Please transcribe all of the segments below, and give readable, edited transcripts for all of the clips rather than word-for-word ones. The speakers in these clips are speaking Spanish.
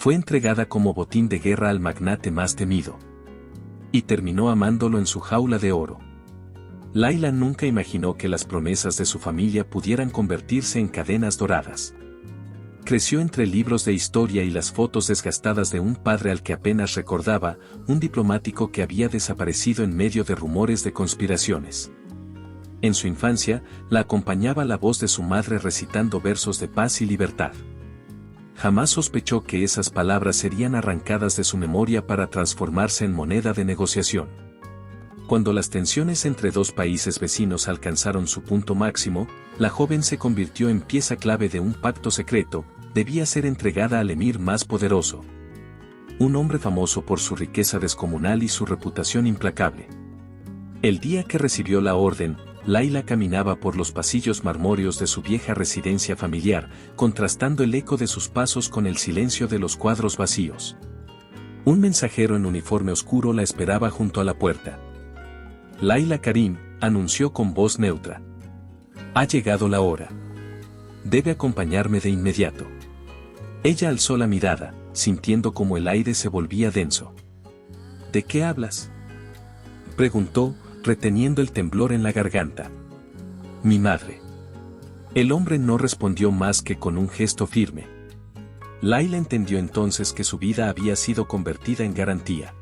Fue entregada como botín de guerra al magnate más temido. Y terminó amándolo en su jaula de oro. Layla nunca imaginó que las promesas de su familia pudieran convertirse en cadenas doradas. Creció entre libros de historia y las fotos desgastadas de un padre al que apenas recordaba, un diplomático que había desaparecido en medio de rumores de conspiraciones. En su infancia, la acompañaba la voz de su madre recitando versos de paz y libertad. Jamás sospechó que esas palabras serían arrancadas de su memoria para transformarse en moneda de negociación. Cuando las tensiones entre dos países vecinos alcanzaron su punto máximo, la joven se convirtió en pieza clave de un pacto secreto. Debía ser entregada al emir más poderoso. Un hombre famoso por su riqueza descomunal y su reputación implacable. El día que recibió la orden, Layla caminaba por los pasillos marmóreos de su vieja residencia familiar, contrastando el eco de sus pasos con el silencio de los cuadros vacíos. Un mensajero en uniforme oscuro la esperaba junto a la puerta. Layla Karim, anunció con voz neutra. Ha llegado la hora. Debe acompañarme de inmediato. Ella alzó la mirada, sintiendo como el aire se volvía denso. ¿De qué hablas?, preguntó, reteniendo el temblor en la garganta. Mi madre. El hombre no respondió más que con un gesto firme. Layla entendió entonces que su vida había sido convertida en garantía.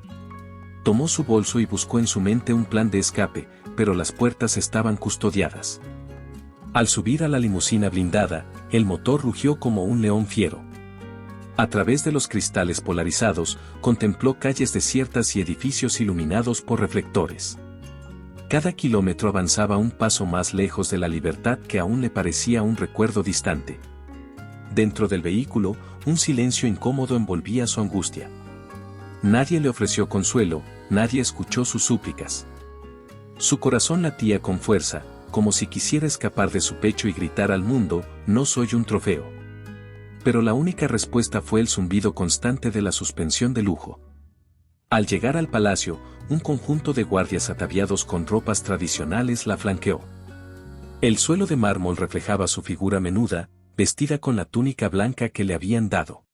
Tomó su bolso y buscó en su mente un plan de escape, pero las puertas estaban custodiadas. Al subir a la limusina blindada, el motor rugió como un león fiero. A través de los cristales polarizados, contempló calles desiertas y edificios iluminados por reflectores. Cada kilómetro avanzaba un paso más lejos de la libertad que aún le parecía un recuerdo distante. Dentro del vehículo, un silencio incómodo envolvía su angustia. Nadie le ofreció consuelo, nadie escuchó sus súplicas. Su corazón latía con fuerza, como si quisiera escapar de su pecho y gritar al mundo, no soy un trofeo. Pero la única respuesta fue el zumbido constante de la suspensión de lujo. Al llegar al palacio, un conjunto de guardias ataviados con ropas tradicionales la flanqueó. El suelo de mármol reflejaba su figura menuda, vestida con la túnica blanca que le habían dado.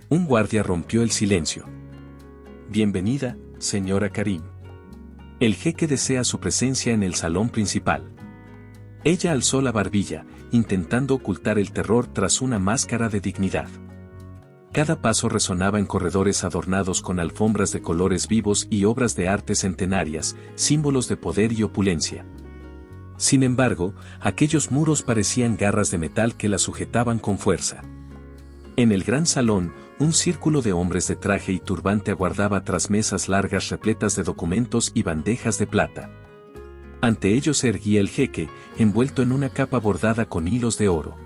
Un guardia rompió el silencio. Bienvenida, señora Karim. El jeque desea su presencia en el salón principal. Ella alzó la barbilla, intentando ocultar el terror tras una máscara de dignidad. Cada paso resonaba en corredores adornados con alfombras de colores vivos y obras de arte centenarias, símbolos de poder y opulencia. Sin embargo, aquellos muros parecían garras de metal que la sujetaban con fuerza. En el gran salón, un círculo de hombres de traje y turbante aguardaba tras mesas largas repletas de documentos y bandejas de plata. Ante ellos se erguía el jeque, envuelto en una capa bordada con hilos de oro.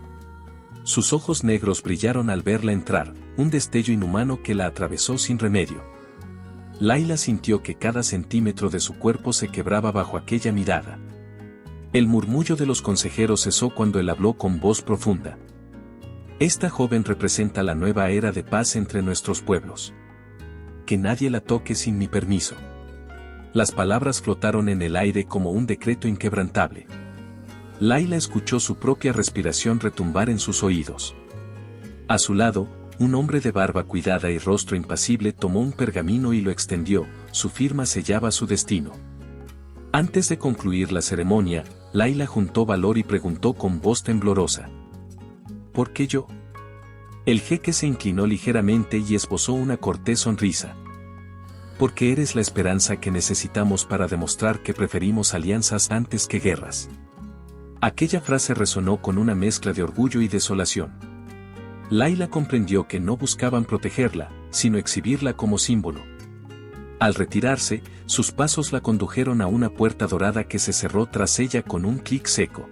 Sus ojos negros brillaron al verla entrar, un destello inhumano que la atravesó sin remedio. Layla sintió que cada centímetro de su cuerpo se quebraba bajo aquella mirada. El murmullo de los consejeros cesó cuando él habló con voz profunda. Esta joven representa la nueva era de paz entre nuestros pueblos. Que nadie la toque sin mi permiso. Las palabras flotaron en el aire como un decreto inquebrantable. Layla escuchó su propia respiración retumbar en sus oídos. A su lado, un hombre de barba cuidada y rostro impasible tomó un pergamino y lo extendió, su firma sellaba su destino. Antes de concluir la ceremonia, Layla juntó valor y preguntó con voz temblorosa. ¿Por qué yo? El jeque se inclinó ligeramente y esbozó una cortés sonrisa. Porque eres la esperanza que necesitamos para demostrar que preferimos alianzas antes que guerras. Aquella frase resonó con una mezcla de orgullo y desolación. Layla comprendió que no buscaban protegerla, sino exhibirla como símbolo. Al retirarse, sus pasos la condujeron a una puerta dorada que se cerró tras ella con un clic seco.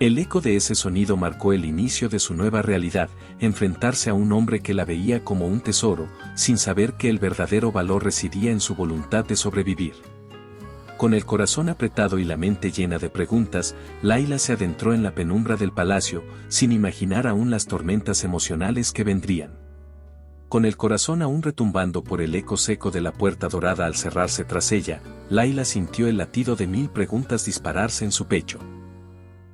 El eco de ese sonido marcó el inicio de su nueva realidad, enfrentarse a un hombre que la veía como un tesoro, sin saber que el verdadero valor residía en su voluntad de sobrevivir. Con el corazón apretado y la mente llena de preguntas, Layla se adentró en la penumbra del palacio, sin imaginar aún las tormentas emocionales que vendrían. Con el corazón aún retumbando por el eco seco de la puerta dorada al cerrarse tras ella, Layla sintió el latido de 1000 preguntas dispararse en su pecho.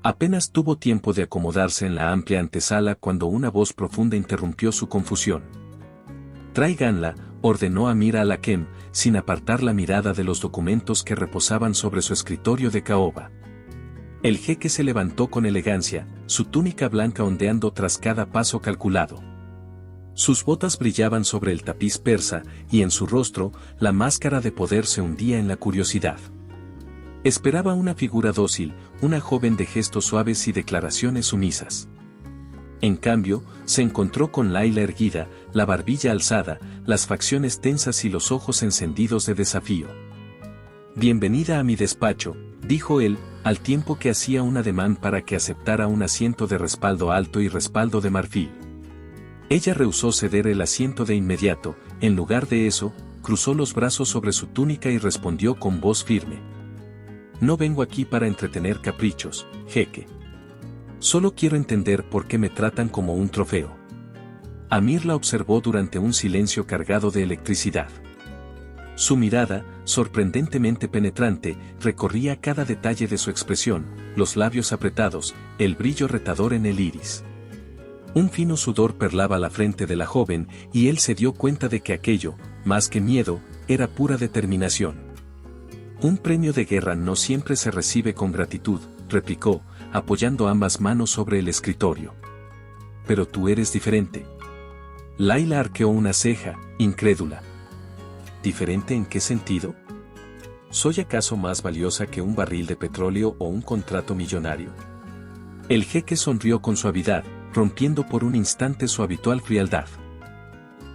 Apenas tuvo tiempo de acomodarse en la amplia antesala cuando una voz profunda interrumpió su confusión. Tráiganla, ordenó Amir al-Hakem, sin apartar la mirada de los documentos que reposaban sobre su escritorio de caoba. El jeque se levantó con elegancia, su túnica blanca ondeando tras cada paso calculado. Sus botas brillaban sobre el tapiz persa, y en su rostro, la máscara de poder se hundía en la curiosidad. Esperaba una figura dócil, una joven de gestos suaves y declaraciones sumisas. En cambio, se encontró con Layla erguida, la barbilla alzada, las facciones tensas y los ojos encendidos de desafío. «Bienvenida a mi despacho», dijo él, al tiempo que hacía un ademán para que aceptara un asiento de respaldo alto y respaldo de marfil. Ella rehusó ceder el asiento de inmediato, en lugar de eso, cruzó los brazos sobre su túnica y respondió con voz firme. «No vengo aquí para entretener caprichos, jeque. Solo quiero entender por qué me tratan como un trofeo». Amir la observó durante un silencio cargado de electricidad. Su mirada, sorprendentemente penetrante, recorría cada detalle de su expresión, los labios apretados, el brillo retador en el iris. Un fino sudor perlaba la frente de la joven, y él se dio cuenta de que aquello, más que miedo, era pura determinación. «Un premio de guerra no siempre se recibe con gratitud», replicó, apoyando ambas manos sobre el escritorio. «Pero tú eres diferente». Layla arqueó una ceja, incrédula. ¿Diferente en qué sentido? ¿Soy acaso más valiosa que un barril de petróleo o un contrato millonario? El jeque sonrió con suavidad, rompiendo por un instante su habitual frialdad.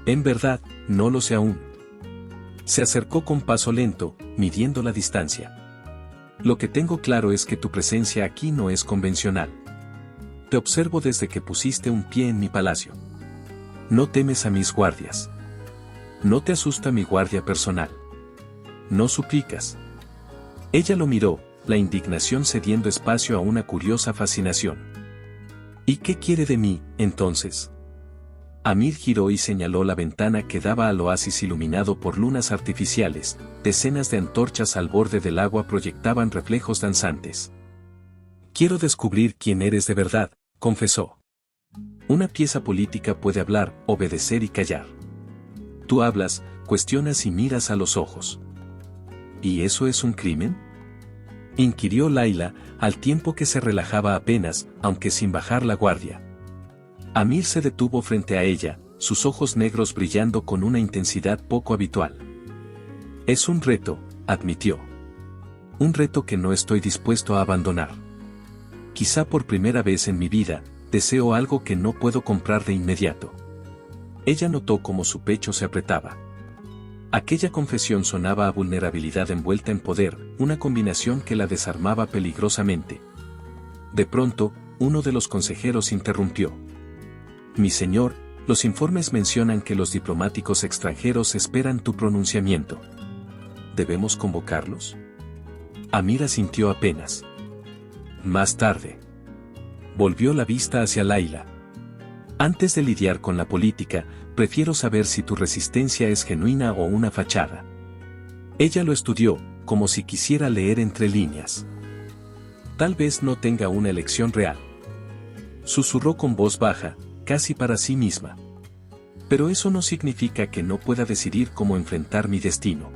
«En verdad, no lo sé aún». Se acercó con paso lento, midiendo la distancia. «Lo que tengo claro es que tu presencia aquí no es convencional. Te observo desde que pusiste un pie en mi palacio. No temes a mis guardias. No te asusta mi guardia personal. No suplicas». Ella lo miró, la indignación cediendo espacio a una curiosa fascinación. «¿Y qué quiere de mí, entonces?» Amir giró y señaló la ventana que daba al oasis iluminado por lunas artificiales, decenas de antorchas al borde del agua proyectaban reflejos danzantes. «Quiero descubrir quién eres de verdad», confesó. «Una pieza política puede hablar, obedecer y callar. Tú hablas, cuestionas y miras a los ojos». «¿Y eso es un crimen?», inquirió Layla, al tiempo que se relajaba apenas, aunque sin bajar la guardia. Amir se detuvo frente a ella, sus ojos negros brillando con una intensidad poco habitual. «Es un reto», admitió. «Un reto que no estoy dispuesto a abandonar. Quizá por primera vez en mi vida, deseo algo que no puedo comprar de inmediato». Ella notó cómo su pecho se apretaba. Aquella confesión sonaba a vulnerabilidad envuelta en poder, una combinación que la desarmaba peligrosamente. De pronto, uno de los consejeros interrumpió. «Mi señor, los informes mencionan que los diplomáticos extranjeros esperan tu pronunciamiento. ¿Debemos convocarlos?». Amir asintió apenas. Más tarde. Volvió la vista hacia Layla. «Antes de lidiar con la política, prefiero saber si tu resistencia es genuina o una fachada». Ella lo estudió, como si quisiera leer entre líneas. «Tal vez no tenga una elección real», susurró con voz baja, casi para sí misma. «Pero eso no significa que no pueda decidir cómo enfrentar mi destino».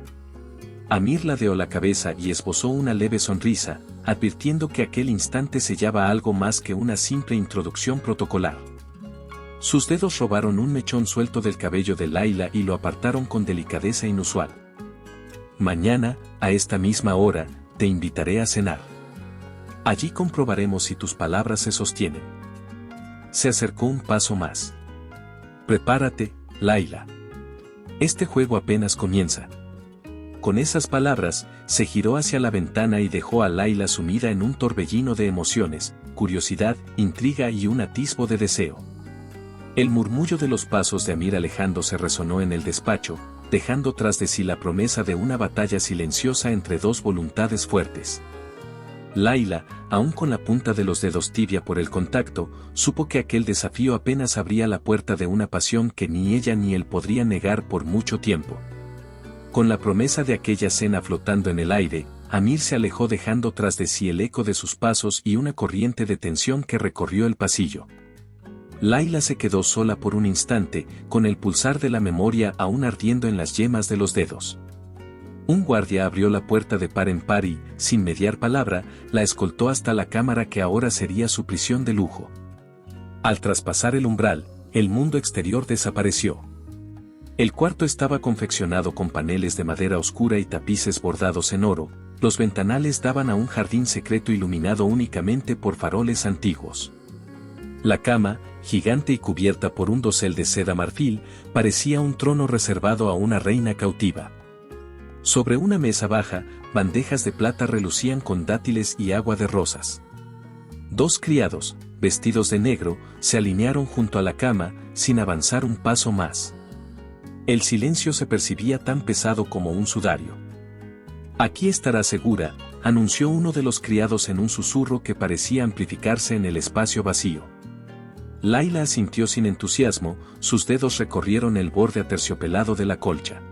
Amir ladeó la cabeza y esbozó una leve sonrisa, advirtiendo que aquel instante sellaba algo más que una simple introducción protocolar. Sus dedos robaron un mechón suelto del cabello de Layla y lo apartaron con delicadeza inusual. «Mañana, a esta misma hora, te invitaré a cenar. Allí comprobaremos si tus palabras se sostienen». Se acercó un paso más. «Prepárate, Layla. Este juego apenas comienza». Con esas palabras, se giró hacia la ventana y dejó a Layla sumida en un torbellino de emociones, curiosidad, intriga y un atisbo de deseo. El murmullo de los pasos de Amir alejándose resonó en el despacho, dejando tras de sí la promesa de una batalla silenciosa entre dos voluntades fuertes. Layla, aún con la punta de los dedos tibia por el contacto, supo que aquel desafío apenas abría la puerta de una pasión que ni ella ni él podrían negar por mucho tiempo. Con la promesa de aquella cena flotando en el aire, Amir se alejó dejando tras de sí el eco de sus pasos y una corriente de tensión que recorrió el pasillo. Layla se quedó sola por un instante, con el pulsar de la memoria aún ardiendo en las yemas de los dedos. Un guardia abrió la puerta de par en par y, sin mediar palabra, la escoltó hasta la cámara que ahora sería su prisión de lujo. Al traspasar el umbral, el mundo exterior desapareció. El cuarto estaba confeccionado con paneles de madera oscura y tapices bordados en oro. Los ventanales daban a un jardín secreto iluminado únicamente por faroles antiguos. La cama, gigante y cubierta por un dosel de seda marfil, parecía un trono reservado a una reina cautiva. Sobre una mesa baja, bandejas de plata relucían con dátiles y agua de rosas. Dos criados, vestidos de negro, se alinearon junto a la cama, sin avanzar un paso más. El silencio se percibía tan pesado como un sudario. «Aquí estará segura», anunció uno de los criados en un susurro que parecía amplificarse en el espacio vacío. Layla asintió sin entusiasmo, sus dedos recorrieron el borde aterciopelado de la colcha.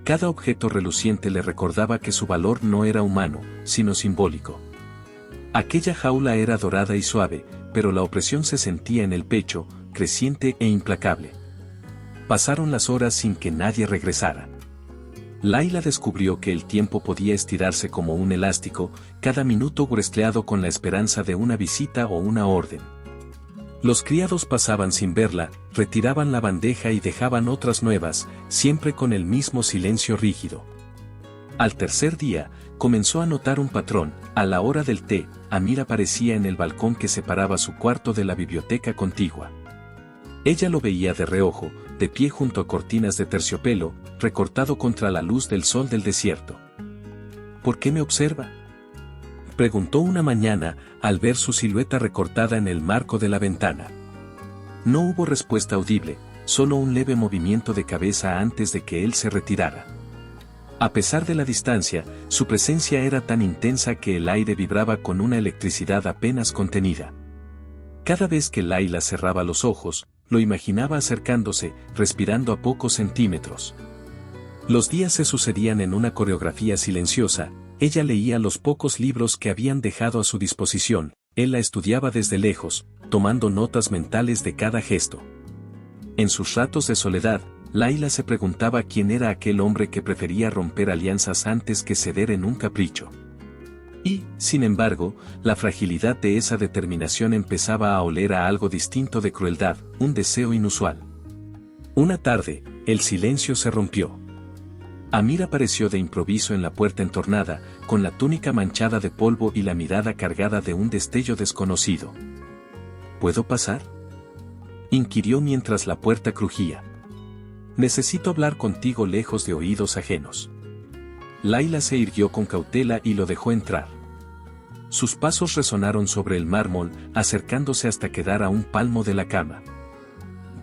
Cada objeto reluciente le recordaba que su valor no era humano, sino simbólico. Aquella jaula era dorada y suave, pero la opresión se sentía en el pecho, creciente e implacable. Pasaron las horas sin que nadie regresara. Layla descubrió que el tiempo podía estirarse como un elástico, cada minuto gruesleado con la esperanza de una visita o una orden. Los criados pasaban sin verla, retiraban la bandeja y dejaban otras nuevas, siempre con el mismo silencio rígido. Al tercer día, comenzó a notar un patrón. A la hora del té, Amir aparecía en el balcón que separaba su cuarto de la biblioteca contigua. Ella lo veía de reojo, de pie junto a cortinas de terciopelo, recortado contra la luz del sol del desierto. ¿Por qué me observa?, preguntó una mañana, al ver su silueta recortada en el marco de la ventana. No hubo respuesta audible, solo un leve movimiento de cabeza antes de que él se retirara. A pesar de la distancia, su presencia era tan intensa que el aire vibraba con una electricidad apenas contenida. Cada vez que Layla cerraba los ojos, lo imaginaba acercándose, respirando a pocos centímetros. Los días se sucedían en una coreografía silenciosa. Ella leía los pocos libros que habían dejado a su disposición, él la estudiaba desde lejos, tomando notas mentales de cada gesto. En sus ratos de soledad, Layla se preguntaba quién era aquel hombre que prefería romper alianzas antes que ceder en un capricho. Y, sin embargo, la fragilidad de esa determinación empezaba a oler a algo distinto de crueldad, un deseo inusual. Una tarde, el silencio se rompió. Amir apareció de improviso en la puerta entornada, con la túnica manchada de polvo y la mirada cargada de un destello desconocido. ¿Puedo pasar?, inquirió mientras la puerta crujía. Necesito hablar contigo lejos de oídos ajenos. Layla se irguió con cautela y lo dejó entrar. Sus pasos resonaron sobre el mármol, acercándose hasta quedar a un palmo de la cama.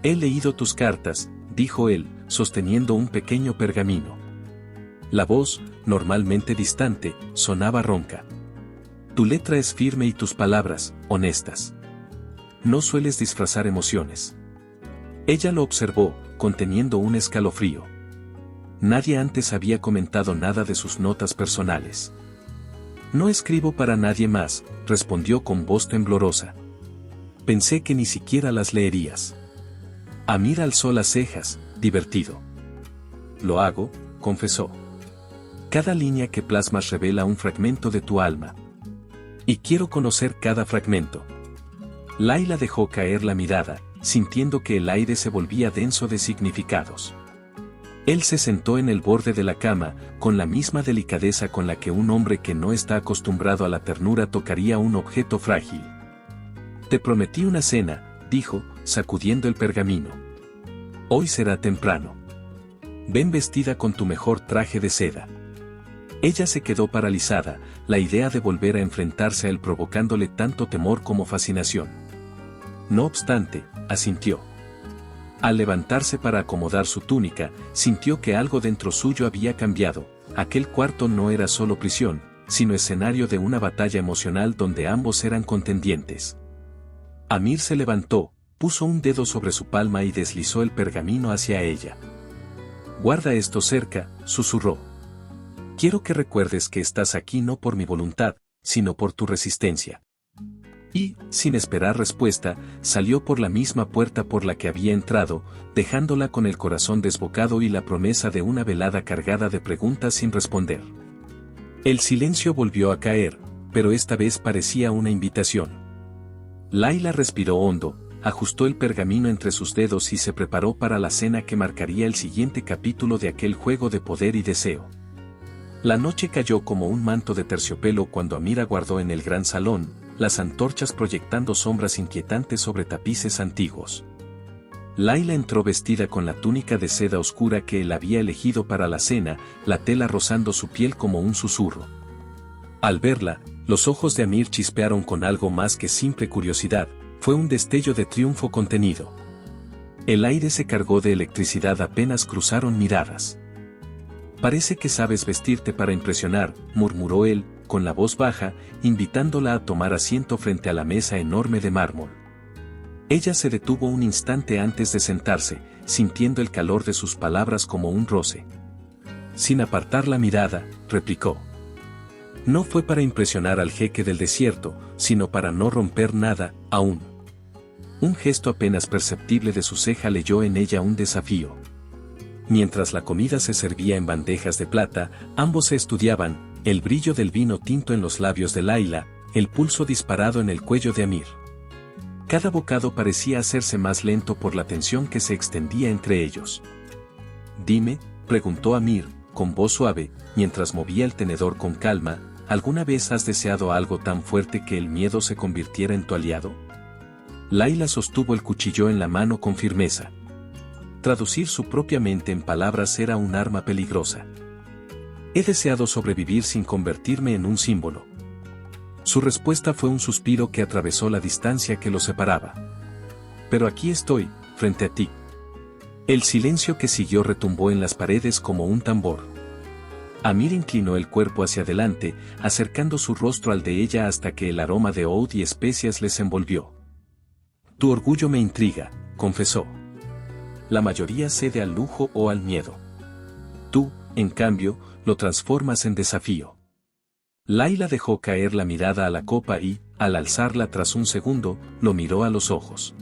He leído tus cartas, dijo él, sosteniendo un pequeño pergamino. La voz, normalmente distante, sonaba ronca. Tu letra es firme y tus palabras, honestas. No sueles disfrazar emociones. Ella lo observó, conteniendo un escalofrío. Nadie antes había comentado nada de sus notas personales. No escribo para nadie más, respondió con voz temblorosa. Pensé que ni siquiera las leerías. Amir alzó las cejas, divertido. Lo hago, confesó. Cada línea que plasmas revela un fragmento de tu alma. Y quiero conocer cada fragmento. Layla dejó caer la mirada, sintiendo que el aire se volvía denso de significados. Él se sentó en el borde de la cama, con la misma delicadeza con la que un hombre que no está acostumbrado a la ternura tocaría un objeto frágil. Te prometí una cena, dijo, sacudiendo el pergamino. Hoy será temprano. Ven vestida con tu mejor traje de seda. Ella se quedó paralizada, la idea de volver a enfrentarse a él provocándole tanto temor como fascinación. No obstante, asintió. Al levantarse para acomodar su túnica, sintió que algo dentro suyo había cambiado. Aquel cuarto no era solo prisión, sino escenario de una batalla emocional donde ambos eran contendientes. Amir se levantó, puso un dedo sobre su palma y deslizó el pergamino hacia ella. Guarda esto cerca, susurró. Quiero que recuerdes que estás aquí no por mi voluntad, sino por tu resistencia. Y, sin esperar respuesta, salió por la misma puerta por la que había entrado, dejándola con el corazón desbocado y la promesa de una velada cargada de preguntas sin responder. El silencio volvió a caer, pero esta vez parecía una invitación. Layla respiró hondo, ajustó el pergamino entre sus dedos y se preparó para la cena que marcaría el siguiente capítulo de aquel juego de poder y deseo. La noche cayó como un manto de terciopelo cuando Amir aguardó en el gran salón, las antorchas proyectando sombras inquietantes sobre tapices antiguos. Layla entró vestida con la túnica de seda oscura que él había elegido para la cena, la tela rozando su piel como un susurro. Al verla, los ojos de Amir chispearon con algo más que simple curiosidad, fue un destello de triunfo contenido. El aire se cargó de electricidad apenas cruzaron miradas. «Parece que sabes vestirte para impresionar», murmuró él, con la voz baja, invitándola a tomar asiento frente a la mesa enorme de mármol. Ella se detuvo un instante antes de sentarse, sintiendo el calor de sus palabras como un roce. Sin apartar la mirada, replicó. No fue para impresionar al jeque del desierto, sino para no romper nada, aún. Un gesto apenas perceptible de su ceja leyó en ella un desafío. Mientras la comida se servía en bandejas de plata, ambos se estudiaban, el brillo del vino tinto en los labios de Layla, el pulso disparado en el cuello de Amir. Cada bocado parecía hacerse más lento por la tensión que se extendía entre ellos. «Dime», preguntó Amir, con voz suave, mientras movía el tenedor con calma, ¿alguna vez has deseado algo tan fuerte que el miedo se convirtiera en tu aliado? Layla sostuvo el cuchillo en la mano con firmeza. Traducir su propia mente en palabras era un arma peligrosa. He deseado sobrevivir sin convertirme en un símbolo. Su respuesta fue un suspiro que atravesó la distancia que los separaba. Pero aquí estoy, frente a ti. El silencio que siguió retumbó en las paredes como un tambor. Amir inclinó el cuerpo hacia adelante, acercando su rostro al de ella hasta que el aroma de oud y especias les envolvió. Tu orgullo me intriga, confesó. La mayoría cede al lujo o al miedo. Tú, en cambio, lo transformas en desafío. Layla dejó caer la mirada a la copa y, al alzarla tras un segundo, lo miró a los ojos.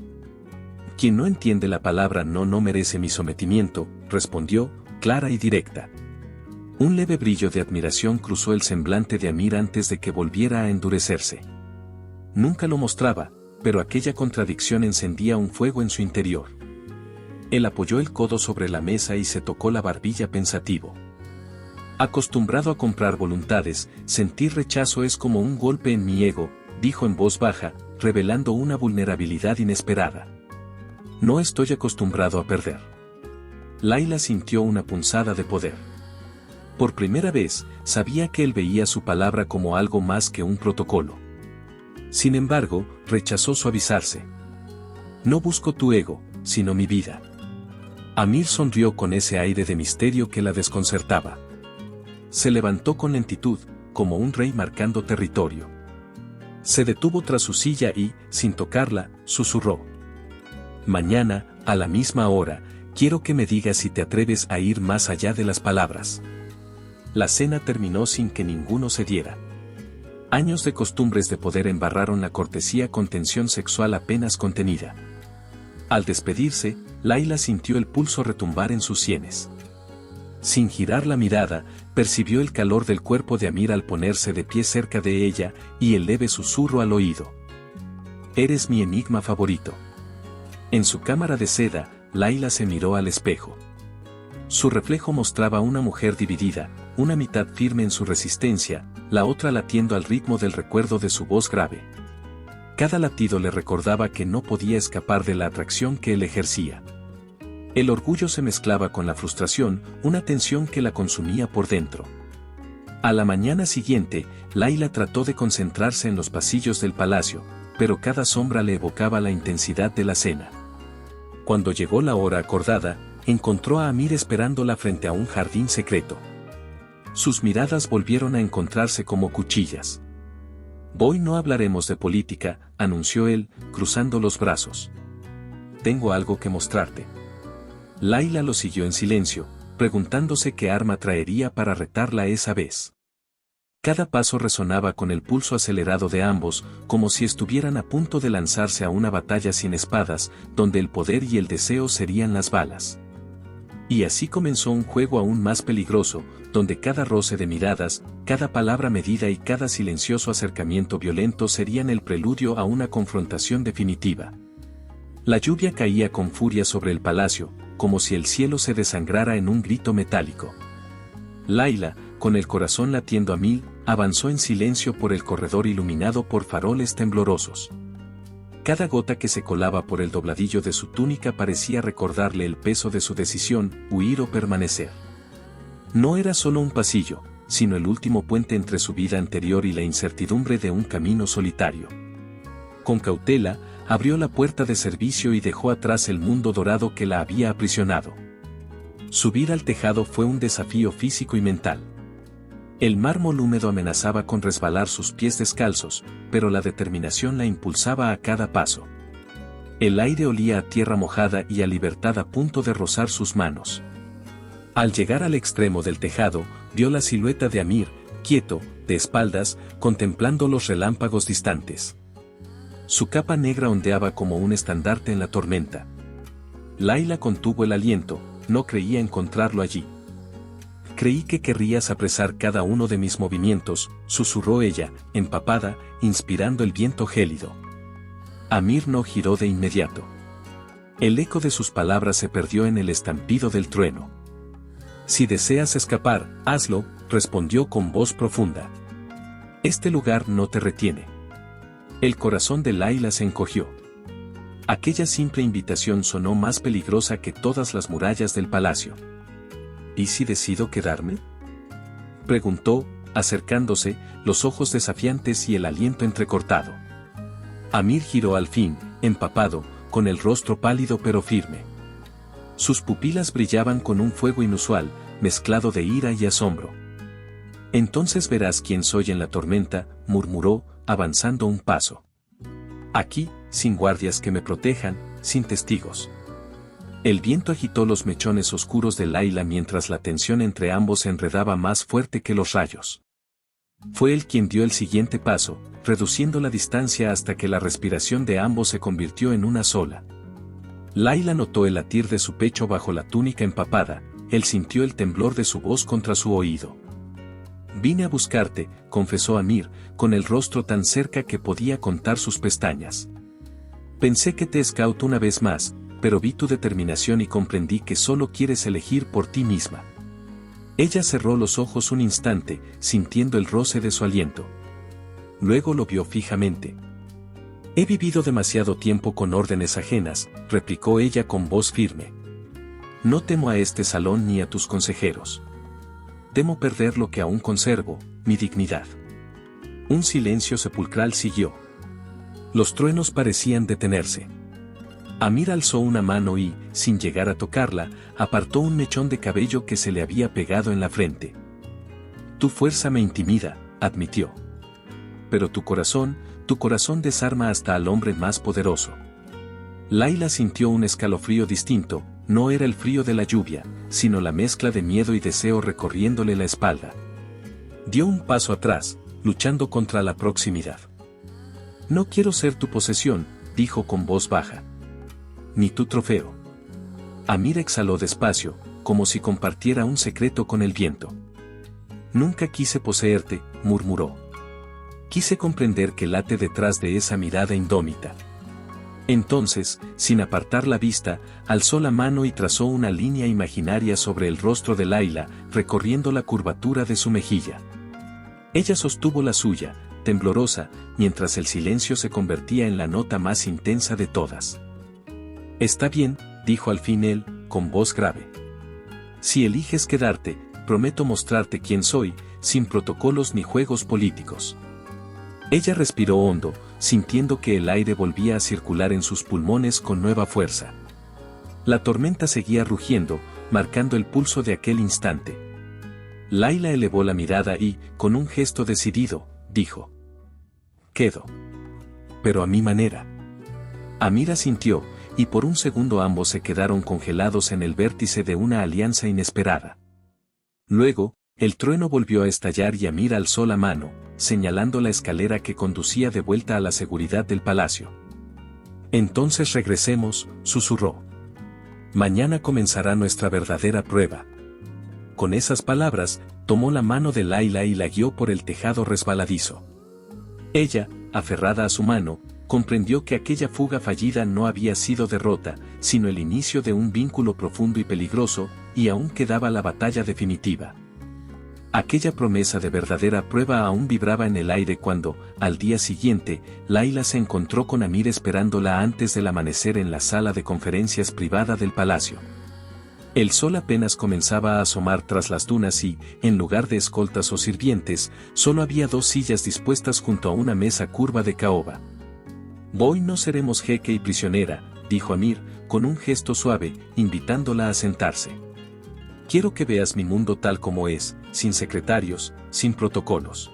Quien no entiende la palabra no merece mi sometimiento, respondió, clara y directa. Un leve brillo de admiración cruzó el semblante de Amir antes de que volviera a endurecerse. Nunca lo mostraba, pero aquella contradicción encendía un fuego en su interior. Él apoyó el codo sobre la mesa y se tocó la barbilla pensativo. Acostumbrado a comprar voluntades, sentir rechazo es como un golpe en mi ego, dijo en voz baja, revelando una vulnerabilidad inesperada. No estoy acostumbrado a perder. Layla sintió una punzada de poder. Por primera vez, sabía que él veía su palabra como algo más que un protocolo. Sin embargo, rechazó suavizarse. No busco tu ego, sino mi vida. Amir sonrió con ese aire de misterio que la desconcertaba. Se levantó con lentitud, como un rey marcando territorio. Se detuvo tras su silla y, sin tocarla, susurró. Mañana, a la misma hora, quiero que me digas si te atreves a ir más allá de las palabras. La cena terminó sin que ninguno cediera. Años de costumbres de poder embarraron la cortesía con tensión sexual apenas contenida. Al despedirse, Layla sintió el pulso retumbar en sus sienes. Sin girar la mirada, percibió el calor del cuerpo de Amir al ponerse de pie cerca de ella, y el leve susurro al oído. Eres mi enigma favorito. En su cámara de seda, Layla se miró al espejo. Su reflejo mostraba una mujer dividida, una mitad firme en su resistencia, la otra latiendo al ritmo del recuerdo de su voz grave. Cada latido le recordaba que no podía escapar de la atracción que él ejercía. El orgullo se mezclaba con la frustración, una tensión que la consumía por dentro. A la mañana siguiente, Layla trató de concentrarse en los pasillos del palacio, pero cada sombra le evocaba la intensidad de la cena. Cuando llegó la hora acordada, encontró a Amir esperándola frente a un jardín secreto. Sus miradas volvieron a encontrarse como cuchillas. Hoy no hablaremos de política, anunció él, cruzando los brazos. Tengo algo que mostrarte. Layla lo siguió en silencio, preguntándose qué arma traería para retarla esa vez. Cada paso resonaba con el pulso acelerado de ambos, como si estuvieran a punto de lanzarse a una batalla sin espadas, donde el poder y el deseo serían las balas. Y así comenzó un juego aún más peligroso, donde cada roce de miradas, cada palabra medida y cada silencioso acercamiento violento serían el preludio a una confrontación definitiva. La lluvia caía con furia sobre el palacio, como si el cielo se desangrara en un grito metálico. Layla, con el corazón latiendo a mil, avanzó en silencio por el corredor iluminado por faroles temblorosos. Cada gota que se colaba por el dobladillo de su túnica parecía recordarle el peso de su decisión, huir o permanecer. No era solo un pasillo, sino el último puente entre su vida anterior y la incertidumbre de un camino solitario. Con cautela, abrió la puerta de servicio y dejó atrás el mundo dorado que la había aprisionado. Subir al tejado fue un desafío físico y mental. El mármol húmedo amenazaba con resbalar sus pies descalzos, pero la determinación la impulsaba a cada paso. El aire olía a tierra mojada y a libertad a punto de rozar sus manos. Al llegar al extremo del tejado, vio la silueta de Amir, quieto, de espaldas, contemplando los relámpagos distantes. Su capa negra ondeaba como un estandarte en la tormenta. Layla contuvo el aliento, no creía encontrarlo allí. Creí que querrías apresar cada uno de mis movimientos, susurró ella, empapada, inspirando el viento gélido. Amir no giró de inmediato. El eco de sus palabras se perdió en el estampido del trueno. Si deseas escapar, hazlo, respondió con voz profunda. Este lugar no te retiene. El corazón de Layla se encogió. Aquella simple invitación sonó más peligrosa que todas las murallas del palacio. ¿Y si decido quedarme?, preguntó, acercándose, los ojos desafiantes y el aliento entrecortado. Amir giró al fin, empapado, con el rostro pálido pero firme. Sus pupilas brillaban con un fuego inusual, mezclado de ira y asombro. Entonces verás quién soy en la tormenta, murmuró, avanzando un paso. Aquí, sin guardias que me protejan, sin testigos. El viento agitó los mechones oscuros de Layla mientras la tensión entre ambos se enredaba más fuerte que los rayos. Fue él quien dio el siguiente paso, reduciendo la distancia hasta que la respiración de ambos se convirtió en una sola. Layla notó el latir de su pecho bajo la túnica empapada, él sintió el temblor de su voz contra su oído. Vine a buscarte, confesó Amir, con el rostro tan cerca que podía contar sus pestañas. Pensé que te escauto una vez más, pero vi tu determinación y comprendí que solo quieres elegir por ti misma. Ella cerró los ojos un instante, sintiendo el roce de su aliento. Luego lo vio fijamente. He vivido demasiado tiempo con órdenes ajenas, replicó ella con voz firme. No temo a este salón ni a tus consejeros. Temo perder lo que aún conservo, mi dignidad. Un silencio sepulcral siguió. Los truenos parecían detenerse. Amir alzó una mano y, sin llegar a tocarla, apartó un mechón de cabello que se le había pegado en la frente. Tu fuerza me intimida, admitió. Pero tu corazón desarma hasta al hombre más poderoso. Layla sintió un escalofrío distinto, no era el frío de la lluvia, sino la mezcla de miedo y deseo recorriéndole la espalda. Dio un paso atrás, luchando contra la proximidad. No quiero ser tu posesión, dijo con voz baja. Ni tu trofeo. Amir exhaló despacio, como si compartiera un secreto con el viento. Nunca quise poseerte, murmuró. Quise comprender que late detrás de esa mirada indómita. Entonces, sin apartar la vista, alzó la mano y trazó una línea imaginaria sobre el rostro de Layla, recorriendo la curvatura de su mejilla. Ella sostuvo la suya, temblorosa, mientras el silencio se convertía en la nota más intensa de todas. Está bien, dijo al fin él, con voz grave. Si eliges quedarte, prometo mostrarte quién soy, sin protocolos ni juegos políticos. Ella respiró hondo, sintiendo que el aire volvía a circular en sus pulmones con nueva fuerza. La tormenta seguía rugiendo, marcando el pulso de aquel instante. Layla elevó la mirada y, con un gesto decidido, dijo: Quedo. Pero a mi manera. Amir asintió, y por un segundo ambos se quedaron congelados en el vértice de una alianza inesperada. Luego, El trueno volvió a estallar y Amir alzó la mano, señalando la escalera que conducía de vuelta a la seguridad del palacio. Entonces regresemos, susurró. Mañana comenzará nuestra verdadera prueba. Con esas palabras, tomó la mano de Layla y la guió por el tejado resbaladizo. Ella, aferrada a su mano, comprendió que aquella fuga fallida no había sido derrota, sino el inicio de un vínculo profundo y peligroso, y aún quedaba la batalla definitiva. Aquella promesa de verdadera prueba aún vibraba en el aire cuando, al día siguiente, Layla se encontró con Amir esperándola antes del amanecer en la sala de conferencias privada del palacio. El sol apenas comenzaba a asomar tras las dunas y, en lugar de escoltas o sirvientes, solo había 2 sillas dispuestas junto a una mesa curva de caoba. «Hoy no seremos jeque y prisionera», dijo Amir, con un gesto suave, invitándola a sentarse. «Quiero que veas mi mundo tal como es, sin secretarios, sin protocolos».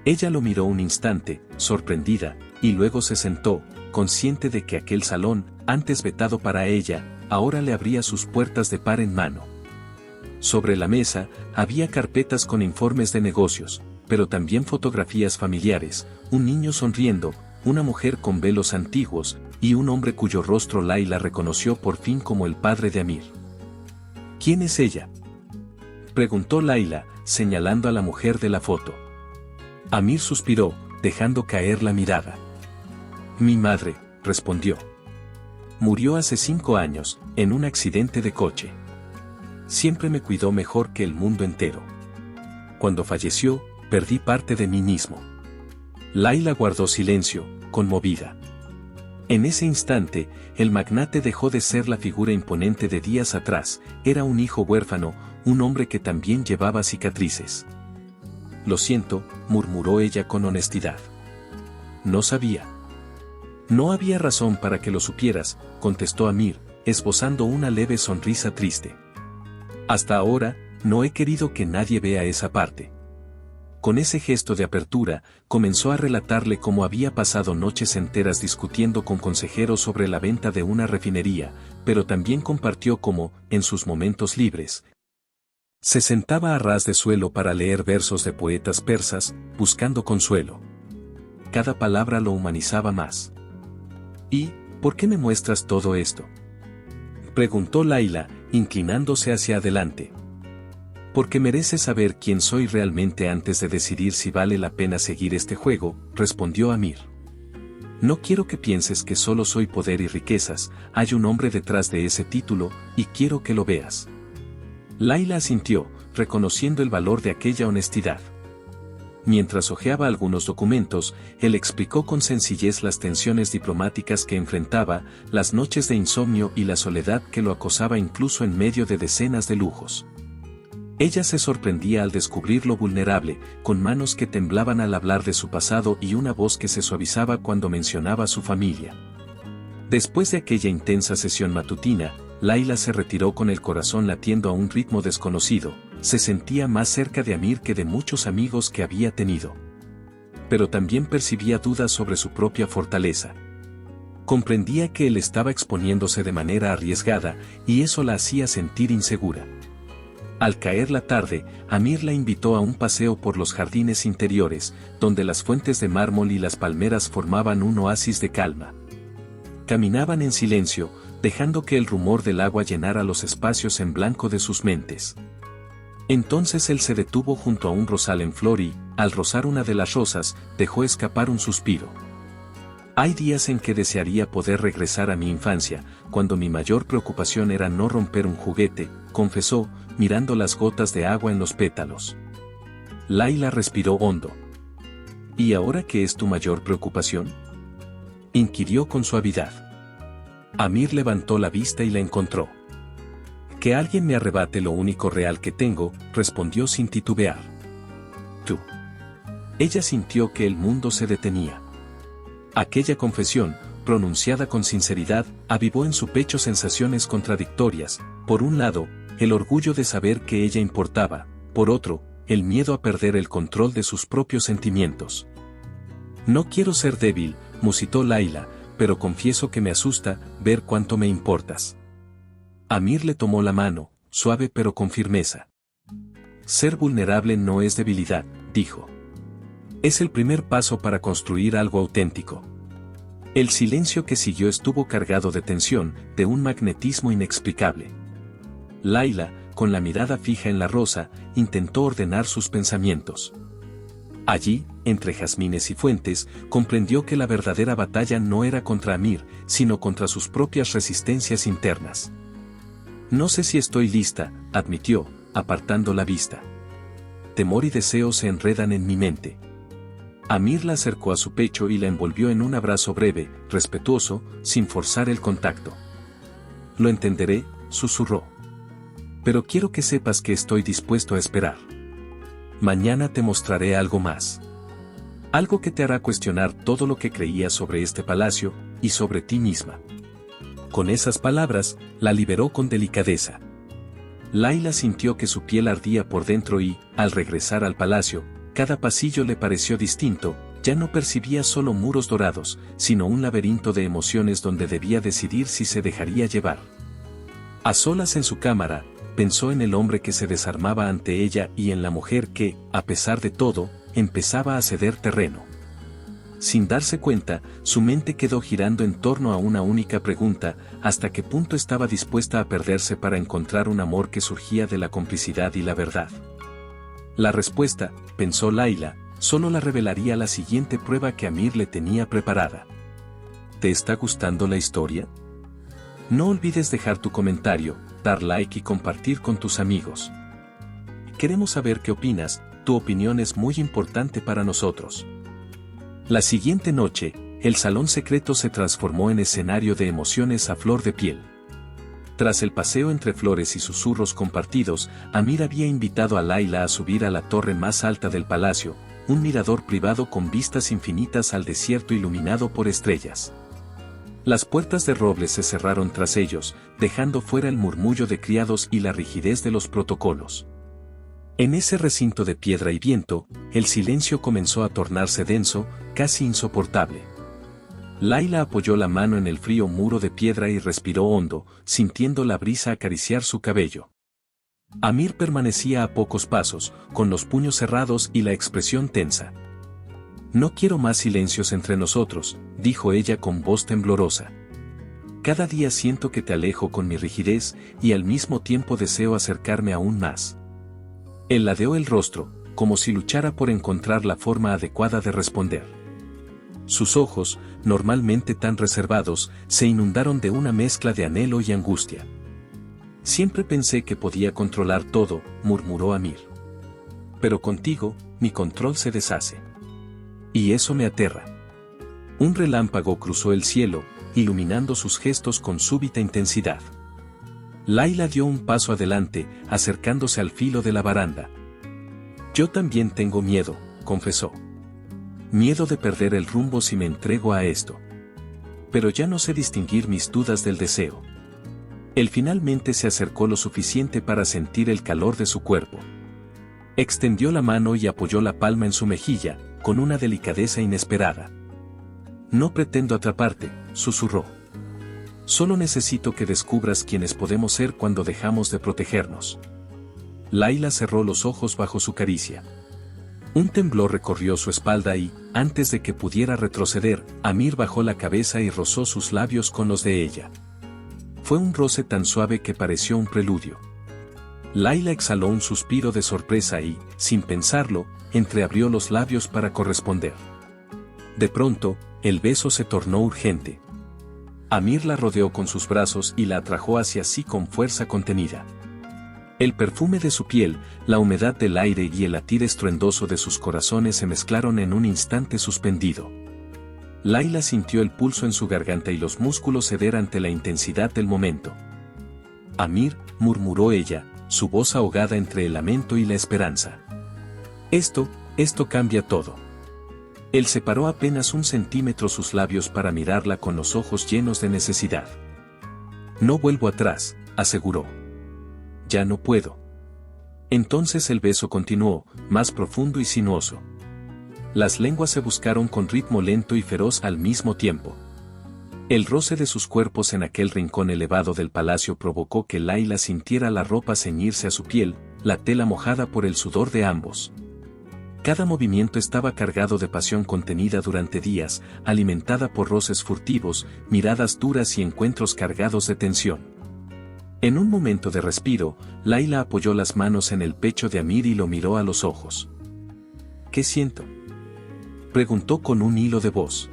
Ella lo miró un instante, sorprendida, y luego se sentó, consciente de que aquel salón, antes vetado para ella, ahora le abría sus puertas de par en mano. Sobre la mesa, había carpetas con informes de negocios, pero también fotografías familiares, un niño sonriendo, una mujer con velos antiguos, y un hombre cuyo rostro Layla reconoció por fin como el padre de Amir. «¿Quién es ella?», preguntó Layla, señalando a la mujer de la foto. Amir suspiró, dejando caer la mirada. «Mi madre», respondió. «Murió hace 5 años, en un accidente de coche. Siempre me cuidó mejor que el mundo entero. Cuando falleció, perdí parte de mí mismo». Layla guardó silencio, conmovida. En ese instante, el magnate dejó de ser la figura imponente de días atrás, era un hijo huérfano, un hombre que también llevaba cicatrices. «Lo siento», murmuró ella con honestidad. «No sabía». «No había razón para que lo supieras», contestó Amir, esbozando una leve sonrisa triste. «Hasta ahora, no he querido que nadie vea esa parte». Con ese gesto de apertura, comenzó a relatarle cómo había pasado noches enteras discutiendo con consejeros sobre la venta de una refinería, pero también compartió cómo, en sus momentos libres, se sentaba a ras de suelo para leer versos de poetas persas, buscando consuelo. Cada palabra lo humanizaba más. «¿Y por qué me muestras todo esto?», preguntó Layla, inclinándose hacia adelante. «Porque mereces saber quién soy realmente antes de decidir si vale la pena seguir este juego», respondió Amir. «No quiero que pienses que solo soy poder y riquezas, hay un hombre detrás de ese título, y quiero que lo veas». Layla asintió, reconociendo el valor de aquella honestidad. Mientras hojeaba algunos documentos, él explicó con sencillez las tensiones diplomáticas que enfrentaba, las noches de insomnio y la soledad que lo acosaba incluso en medio de decenas de lujos. Ella se sorprendía al descubrirlo vulnerable, con manos que temblaban al hablar de su pasado y una voz que se suavizaba cuando mencionaba a su familia. Después de aquella intensa sesión matutina, Layla se retiró con el corazón latiendo a un ritmo desconocido, se sentía más cerca de Amir que de muchos amigos que había tenido. Pero también percibía dudas sobre su propia fortaleza. Comprendía que él estaba exponiéndose de manera arriesgada, y eso la hacía sentir insegura. Al caer la tarde, Amir la invitó a un paseo por los jardines interiores, donde las fuentes de mármol y las palmeras formaban un oasis de calma. Caminaban en silencio, dejando que el rumor del agua llenara los espacios en blanco de sus mentes. Entonces él se detuvo junto a un rosal en flor y, al rozar una de las rosas, dejó escapar un suspiro. «Hay días en que desearía poder regresar a mi infancia, cuando mi mayor preocupación era no romper un juguete», confesó, mirando las gotas de agua en los pétalos. Layla respiró hondo. «¿Y ahora qué es tu mayor preocupación?», inquirió con suavidad. Amir levantó la vista y la encontró. «Que alguien me arrebate lo único real que tengo», respondió sin titubear. «Tú». Ella sintió que el mundo se detenía. Aquella confesión, pronunciada con sinceridad, avivó en su pecho sensaciones contradictorias. Por un lado, el orgullo de saber que ella importaba, por otro, el miedo a perder el control de sus propios sentimientos. «No quiero ser débil», musitó Layla, «pero confieso que me asusta ver cuánto me importas». Amir le tomó la mano, suave pero con firmeza. Ser vulnerable no es debilidad, dijo. Es el primer paso para construir algo auténtico. El silencio que siguió estuvo cargado de tensión, de un magnetismo inexplicable. Layla, con la mirada fija en la rosa, intentó ordenar sus pensamientos. Allí, entre jazmines y fuentes, comprendió que la verdadera batalla no era contra Amir, sino contra sus propias resistencias internas. No sé si estoy lista, admitió, apartando la vista. Temor y deseo se enredan en mi mente. Amir la acercó a su pecho y la envolvió en un abrazo breve, respetuoso, sin forzar el contacto. Lo entenderé, susurró. Pero quiero que sepas que estoy dispuesto a esperar. Mañana te mostraré algo más. Algo que te hará cuestionar todo lo que creías sobre este palacio, y sobre ti misma. Con esas palabras, la liberó con delicadeza. Layla sintió que su piel ardía por dentro y, al regresar al palacio, cada pasillo le pareció distinto, ya no percibía solo muros dorados, sino un laberinto de emociones donde debía decidir si se dejaría llevar. A solas en su cámara, pensó en el hombre que se desarmaba ante ella y en la mujer que, a pesar de todo, empezaba a ceder terreno. Sin darse cuenta, su mente quedó girando en torno a una única pregunta: ¿hasta qué punto estaba dispuesta a perderse para encontrar un amor que surgía de la complicidad y la verdad? La respuesta, pensó Layla, solo la revelaría la siguiente prueba que Amir le tenía preparada. ¿Te está gustando la historia? No olvides dejar tu comentario, dar like y compartir con tus amigos. Queremos saber qué opinas, tu opinión es muy importante para nosotros. La siguiente noche, el salón secreto se transformó en escenario de emociones a flor de piel. Tras el paseo entre flores y susurros compartidos, Amir había invitado a Layla a subir a la torre más alta del palacio, un mirador privado con vistas infinitas al desierto iluminado por estrellas. Las puertas de roble se cerraron tras ellos, dejando fuera el murmullo de criados y la rigidez de los protocolos. En ese recinto de piedra y viento, el silencio comenzó a tornarse denso, casi insoportable. Layla apoyó la mano en el frío muro de piedra y respiró hondo, sintiendo la brisa acariciar su cabello. Amir permanecía a pocos pasos, con los puños cerrados y la expresión tensa. No quiero más silencios entre nosotros, dijo ella con voz temblorosa. Cada día siento que te alejo con mi rigidez, y al mismo tiempo deseo acercarme aún más. Él ladeó el rostro, como si luchara por encontrar la forma adecuada de responder. Sus ojos, normalmente tan reservados, se inundaron de una mezcla de anhelo y angustia. Siempre pensé que podía controlar todo, murmuró Amir. Pero contigo, mi control se deshace. Y eso me aterra. Un relámpago cruzó el cielo, iluminando sus gestos con súbita intensidad. Layla dio un paso adelante, acercándose al filo de la baranda. Yo también tengo miedo, confesó. Miedo de perder el rumbo si me entrego a esto. Pero ya no sé distinguir mis dudas del deseo. Él finalmente se acercó lo suficiente para sentir el calor de su cuerpo. Extendió la mano y apoyó la palma en su mejilla, con una delicadeza inesperada. No pretendo atraparte, susurró. Solo necesito que descubras quiénes podemos ser cuando dejamos de protegernos. Layla cerró los ojos bajo su caricia. Un temblor recorrió su espalda y, antes de que pudiera retroceder, Amir bajó la cabeza y rozó sus labios con los de ella. Fue un roce tan suave que pareció un preludio. Layla exhaló un suspiro de sorpresa y, sin pensarlo, entreabrió los labios para corresponder. De pronto, el beso se tornó urgente. Amir la rodeó con sus brazos y la atrajo hacia sí con fuerza contenida. El perfume de su piel, la humedad del aire y el latir estruendoso de sus corazones se mezclaron en un instante suspendido. Layla sintió el pulso en su garganta y los músculos ceder ante la intensidad del momento. Amir, murmuró ella, su voz ahogada entre el lamento y la esperanza. Esto cambia todo. Él separó apenas un centímetro sus labios para mirarla con los ojos llenos de necesidad. No vuelvo atrás, aseguró. Ya no puedo. Entonces el beso continuó, más profundo y sinuoso. Las lenguas se buscaron con ritmo lento y feroz al mismo tiempo. El roce de sus cuerpos en aquel rincón elevado del palacio provocó que Layla sintiera la ropa ceñirse a su piel, la tela mojada por el sudor de ambos. Cada movimiento estaba cargado de pasión contenida durante días, alimentada por roces furtivos, miradas duras y encuentros cargados de tensión. En un momento de respiro, Laila apoyó las manos en el pecho de Amir y lo miró a los ojos. ¿Qué siento?, preguntó con un hilo de voz.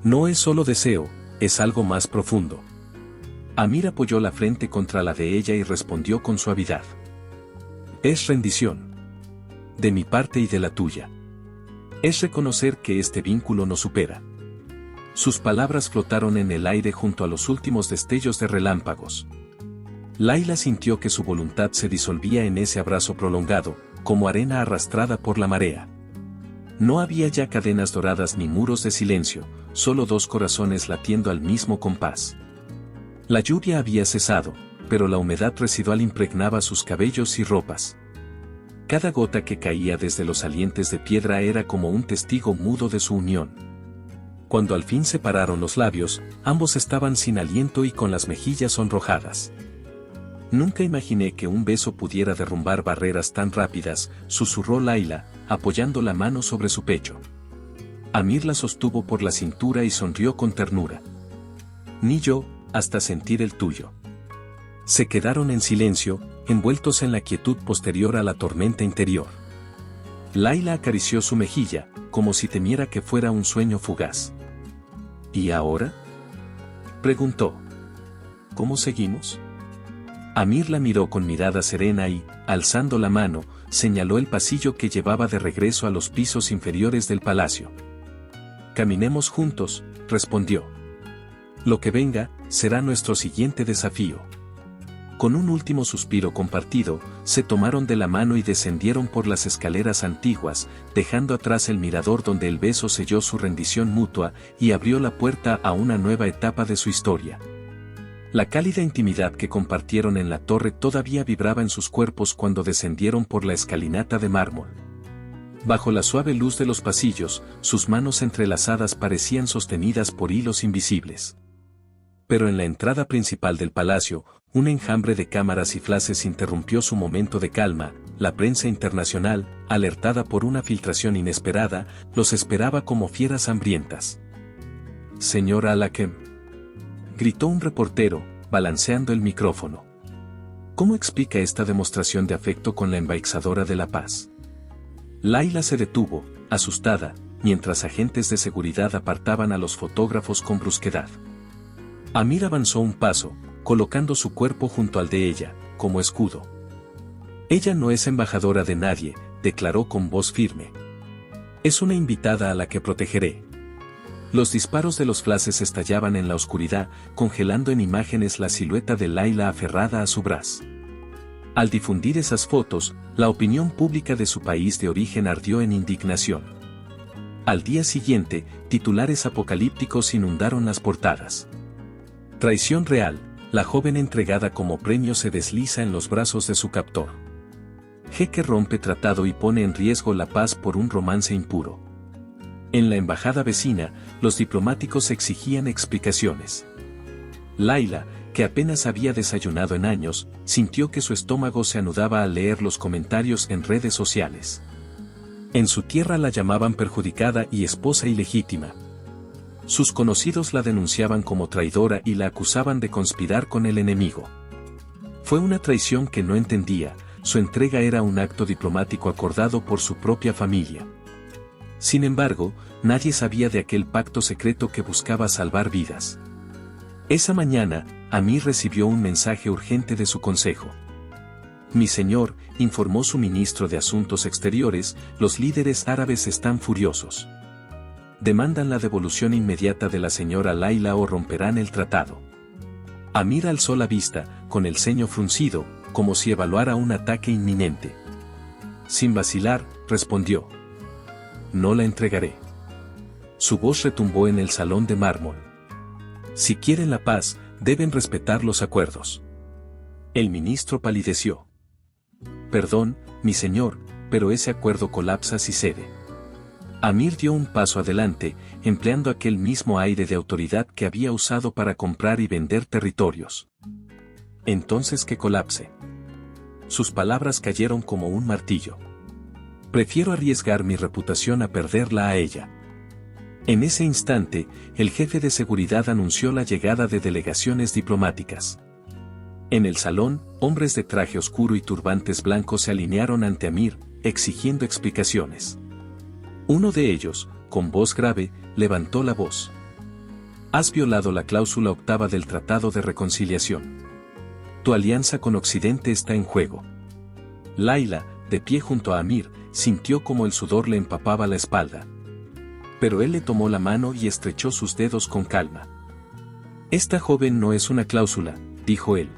No es solo deseo, es algo más profundo. Amir apoyó la frente contra la de ella y respondió con suavidad. Es rendición. De mi parte y de la tuya. Es reconocer que este vínculo nos supera. Sus palabras flotaron en el aire junto a los últimos destellos de relámpagos. Laila sintió que su voluntad se disolvía en ese abrazo prolongado, como arena arrastrada por la marea. No había ya cadenas doradas ni muros de silencio, solo dos corazones latiendo al mismo compás. La lluvia había cesado, pero la humedad residual impregnaba sus cabellos y ropas. Cada gota que caía desde los salientes de piedra era como un testigo mudo de su unión. Cuando al fin separaron los labios, ambos estaban sin aliento y con las mejillas sonrojadas. Nunca imaginé que un beso pudiera derrumbar barreras tan rápidas, susurró Laila, apoyando la mano sobre su pecho. Amir la sostuvo por la cintura y sonrió con ternura. Ni yo, hasta sentir el tuyo. Se quedaron en silencio, envueltos en la quietud posterior a la tormenta interior. Laila acarició su mejilla, como si temiera que fuera un sueño fugaz. ¿Y ahora?, preguntó. ¿Cómo seguimos? Amir la miró con mirada serena y, alzando la mano, señaló el pasillo que llevaba de regreso a los pisos inferiores del palacio. Caminemos juntos, respondió. Lo que venga, será nuestro siguiente desafío. Con un último suspiro compartido, se tomaron de la mano y descendieron por las escaleras antiguas, dejando atrás el mirador donde el beso selló su rendición mutua y abrió la puerta a una nueva etapa de su historia. La cálida intimidad que compartieron en la torre todavía vibraba en sus cuerpos cuando descendieron por la escalinata de mármol. Bajo la suave luz de los pasillos, sus manos entrelazadas parecían sostenidas por hilos invisibles. Pero en la entrada principal del palacio, un enjambre de cámaras y flashes interrumpió su momento de calma. La prensa internacional, alertada por una filtración inesperada, los esperaba como fieras hambrientas. «Señora Alakem», gritó un reportero, balanceando el micrófono. ¿Cómo explica esta demostración de afecto con la embajadora de la paz? Laila se detuvo, asustada, mientras agentes de seguridad apartaban a los fotógrafos con brusquedad. Amir avanzó un paso, colocando su cuerpo junto al de ella, como escudo. Ella no es embajadora de nadie, declaró con voz firme. Es una invitada a la que protegeré. Los disparos de los flashes estallaban en la oscuridad, congelando en imágenes la silueta de Laila aferrada a su brazo. Al difundir esas fotos, la opinión pública de su país de origen ardió en indignación. Al día siguiente, titulares apocalípticos inundaron las portadas. Traición real, la joven entregada como premio se desliza en los brazos de su captor. Jeque rompe tratado y pone en riesgo la paz por un romance impuro. En la embajada vecina, los diplomáticos exigían explicaciones. Laila, que apenas había desayunado en años, sintió que su estómago se anudaba al leer los comentarios en redes sociales. En su tierra la llamaban perjudicada y esposa ilegítima. Sus conocidos la denunciaban como traidora y la acusaban de conspirar con el enemigo. Fue una traición que no entendía, su entrega era un acto diplomático acordado por su propia familia. Sin embargo, nadie sabía de aquel pacto secreto que buscaba salvar vidas. Esa mañana, Amir recibió un mensaje urgente de su consejo. Mi señor, informó su ministro de Asuntos Exteriores, los líderes árabes están furiosos. Demandan la devolución inmediata de la señora Laila o romperán el tratado. Amir alzó la vista, con el ceño fruncido, como si evaluara un ataque inminente. Sin vacilar, respondió. No la entregaré. Su voz retumbó en el salón de mármol. Si quieren la paz, deben respetar los acuerdos. El ministro palideció. Perdón, mi señor, pero ese acuerdo colapsa si cede. Amir dio un paso adelante, empleando aquel mismo aire de autoridad que había usado para comprar y vender territorios. Entonces que colapse. Sus palabras cayeron como un martillo. Prefiero arriesgar mi reputación a perderla a ella. En ese instante, el jefe de seguridad anunció la llegada de delegaciones diplomáticas. En el salón, hombres de traje oscuro y turbantes blancos se alinearon ante Amir, exigiendo explicaciones. Uno de ellos, con voz grave, levantó la voz. Has violado la cláusula octava del Tratado de Reconciliación. Tu alianza con Occidente está en juego. Layla, de pie junto a Amir, sintió como el sudor le empapaba la espalda. Pero él le tomó la mano y estrechó sus dedos con calma. Esta joven no es una cláusula, dijo él.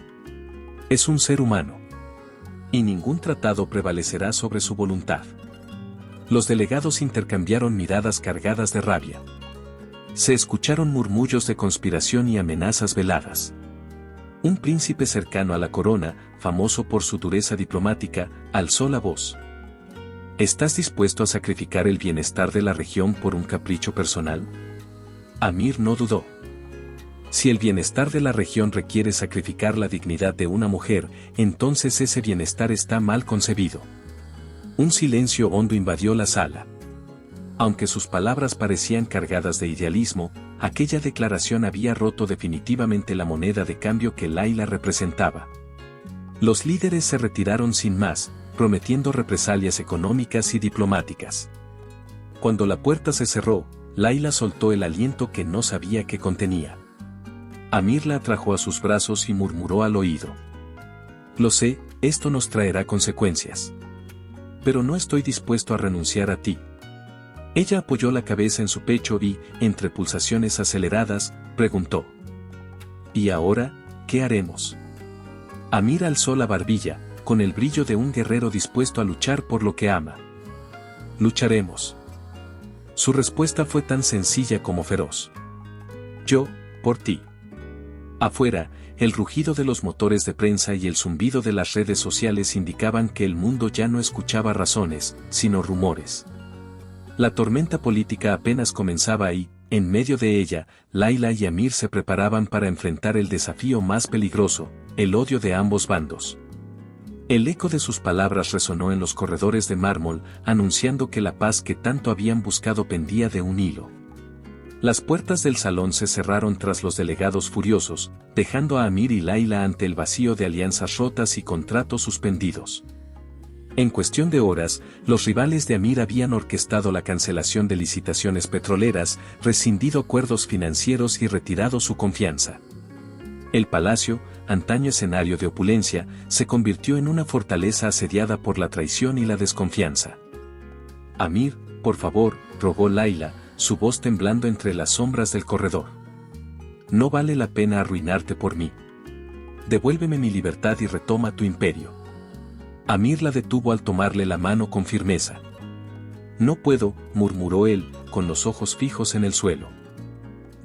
Es un ser humano. Y ningún tratado prevalecerá sobre su voluntad. Los delegados intercambiaron miradas cargadas de rabia. Se escucharon murmullos de conspiración y amenazas veladas. Un príncipe cercano a la corona, famoso por su dureza diplomática, alzó la voz. ¿Estás dispuesto a sacrificar el bienestar de la región por un capricho personal? Amir no dudó. Si el bienestar de la región requiere sacrificar la dignidad de una mujer, entonces ese bienestar está mal concebido. Un silencio hondo invadió la sala. Aunque sus palabras parecían cargadas de idealismo, aquella declaración había roto definitivamente la moneda de cambio que Layla representaba. Los líderes se retiraron sin más, prometiendo represalias económicas y diplomáticas. Cuando la puerta se cerró, Layla soltó el aliento que no sabía que contenía. Amir la atrajo a sus brazos y murmuró al oído. Lo sé, esto nos traerá consecuencias. Pero no estoy dispuesto a renunciar a ti. Ella apoyó la cabeza en su pecho y, entre pulsaciones aceleradas, preguntó. ¿Y ahora, qué haremos? Amir alzó la barbilla, con el brillo de un guerrero dispuesto a luchar por lo que ama. Lucharemos. Su respuesta fue tan sencilla como feroz. Yo, por ti. Afuera, el rugido de los motores de prensa y el zumbido de las redes sociales indicaban que el mundo ya no escuchaba razones, sino rumores. La tormenta política apenas comenzaba y, en medio de ella, Layla y Amir se preparaban para enfrentar el desafío más peligroso, el odio de ambos bandos. El eco de sus palabras resonó en los corredores de mármol, anunciando que la paz que tanto habían buscado pendía de un hilo. Las puertas del salón se cerraron tras los delegados furiosos, dejando a Amir y Layla ante el vacío de alianzas rotas y contratos suspendidos. En cuestión de horas, los rivales de Amir habían orquestado la cancelación de licitaciones petroleras, rescindido acuerdos financieros y retirado su confianza. El palacio, antaño escenario de opulencia, se convirtió en una fortaleza asediada por la traición y la desconfianza. Amir, por favor, rogó Layla, su voz temblando entre las sombras del corredor. No vale la pena arruinarte por mí. Devuélveme mi libertad y retoma tu imperio. Amir la detuvo al tomarle la mano con firmeza. No puedo, murmuró él, con los ojos fijos en el suelo.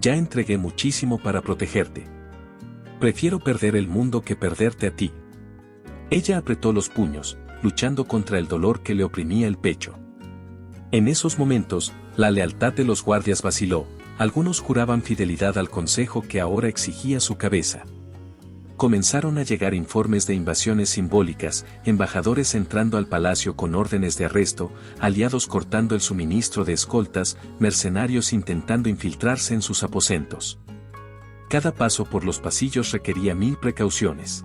Ya entregué muchísimo para protegerte. Prefiero perder el mundo que perderte a ti. Ella apretó los puños, luchando contra el dolor que le oprimía el pecho. En esos momentos, la lealtad de los guardias vaciló, algunos juraban fidelidad al consejo que ahora exigía su cabeza. Comenzaron a llegar informes de invasiones simbólicas, embajadores entrando al palacio con órdenes de arresto, aliados cortando el suministro de escoltas, mercenarios intentando infiltrarse en sus aposentos. Cada paso por los pasillos requería 1000 precauciones.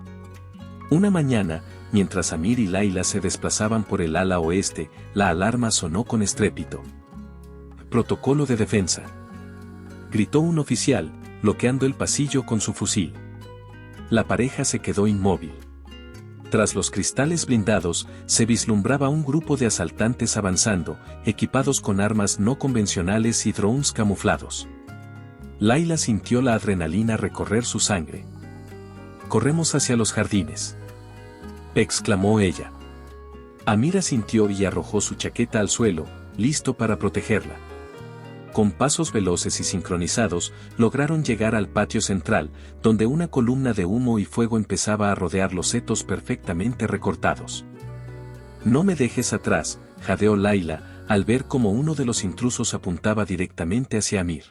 Una mañana, mientras Amir y Layla se desplazaban por el ala oeste, la alarma sonó con estrépito. Protocolo de defensa. Gritó un oficial, bloqueando el pasillo con su fusil. La pareja se quedó inmóvil. Tras los cristales blindados, se vislumbraba un grupo de asaltantes avanzando, equipados con armas no convencionales y drones camuflados. Layla sintió la adrenalina recorrer su sangre. «Corremos hacia los jardines», exclamó ella. Amir asintió y arrojó su chaqueta al suelo, listo para protegerla. Con pasos veloces y sincronizados, lograron llegar al patio central, donde una columna de humo y fuego empezaba a rodear los setos perfectamente recortados. «No me dejes atrás», jadeó Layla, al ver cómo uno de los intrusos apuntaba directamente hacia Amir.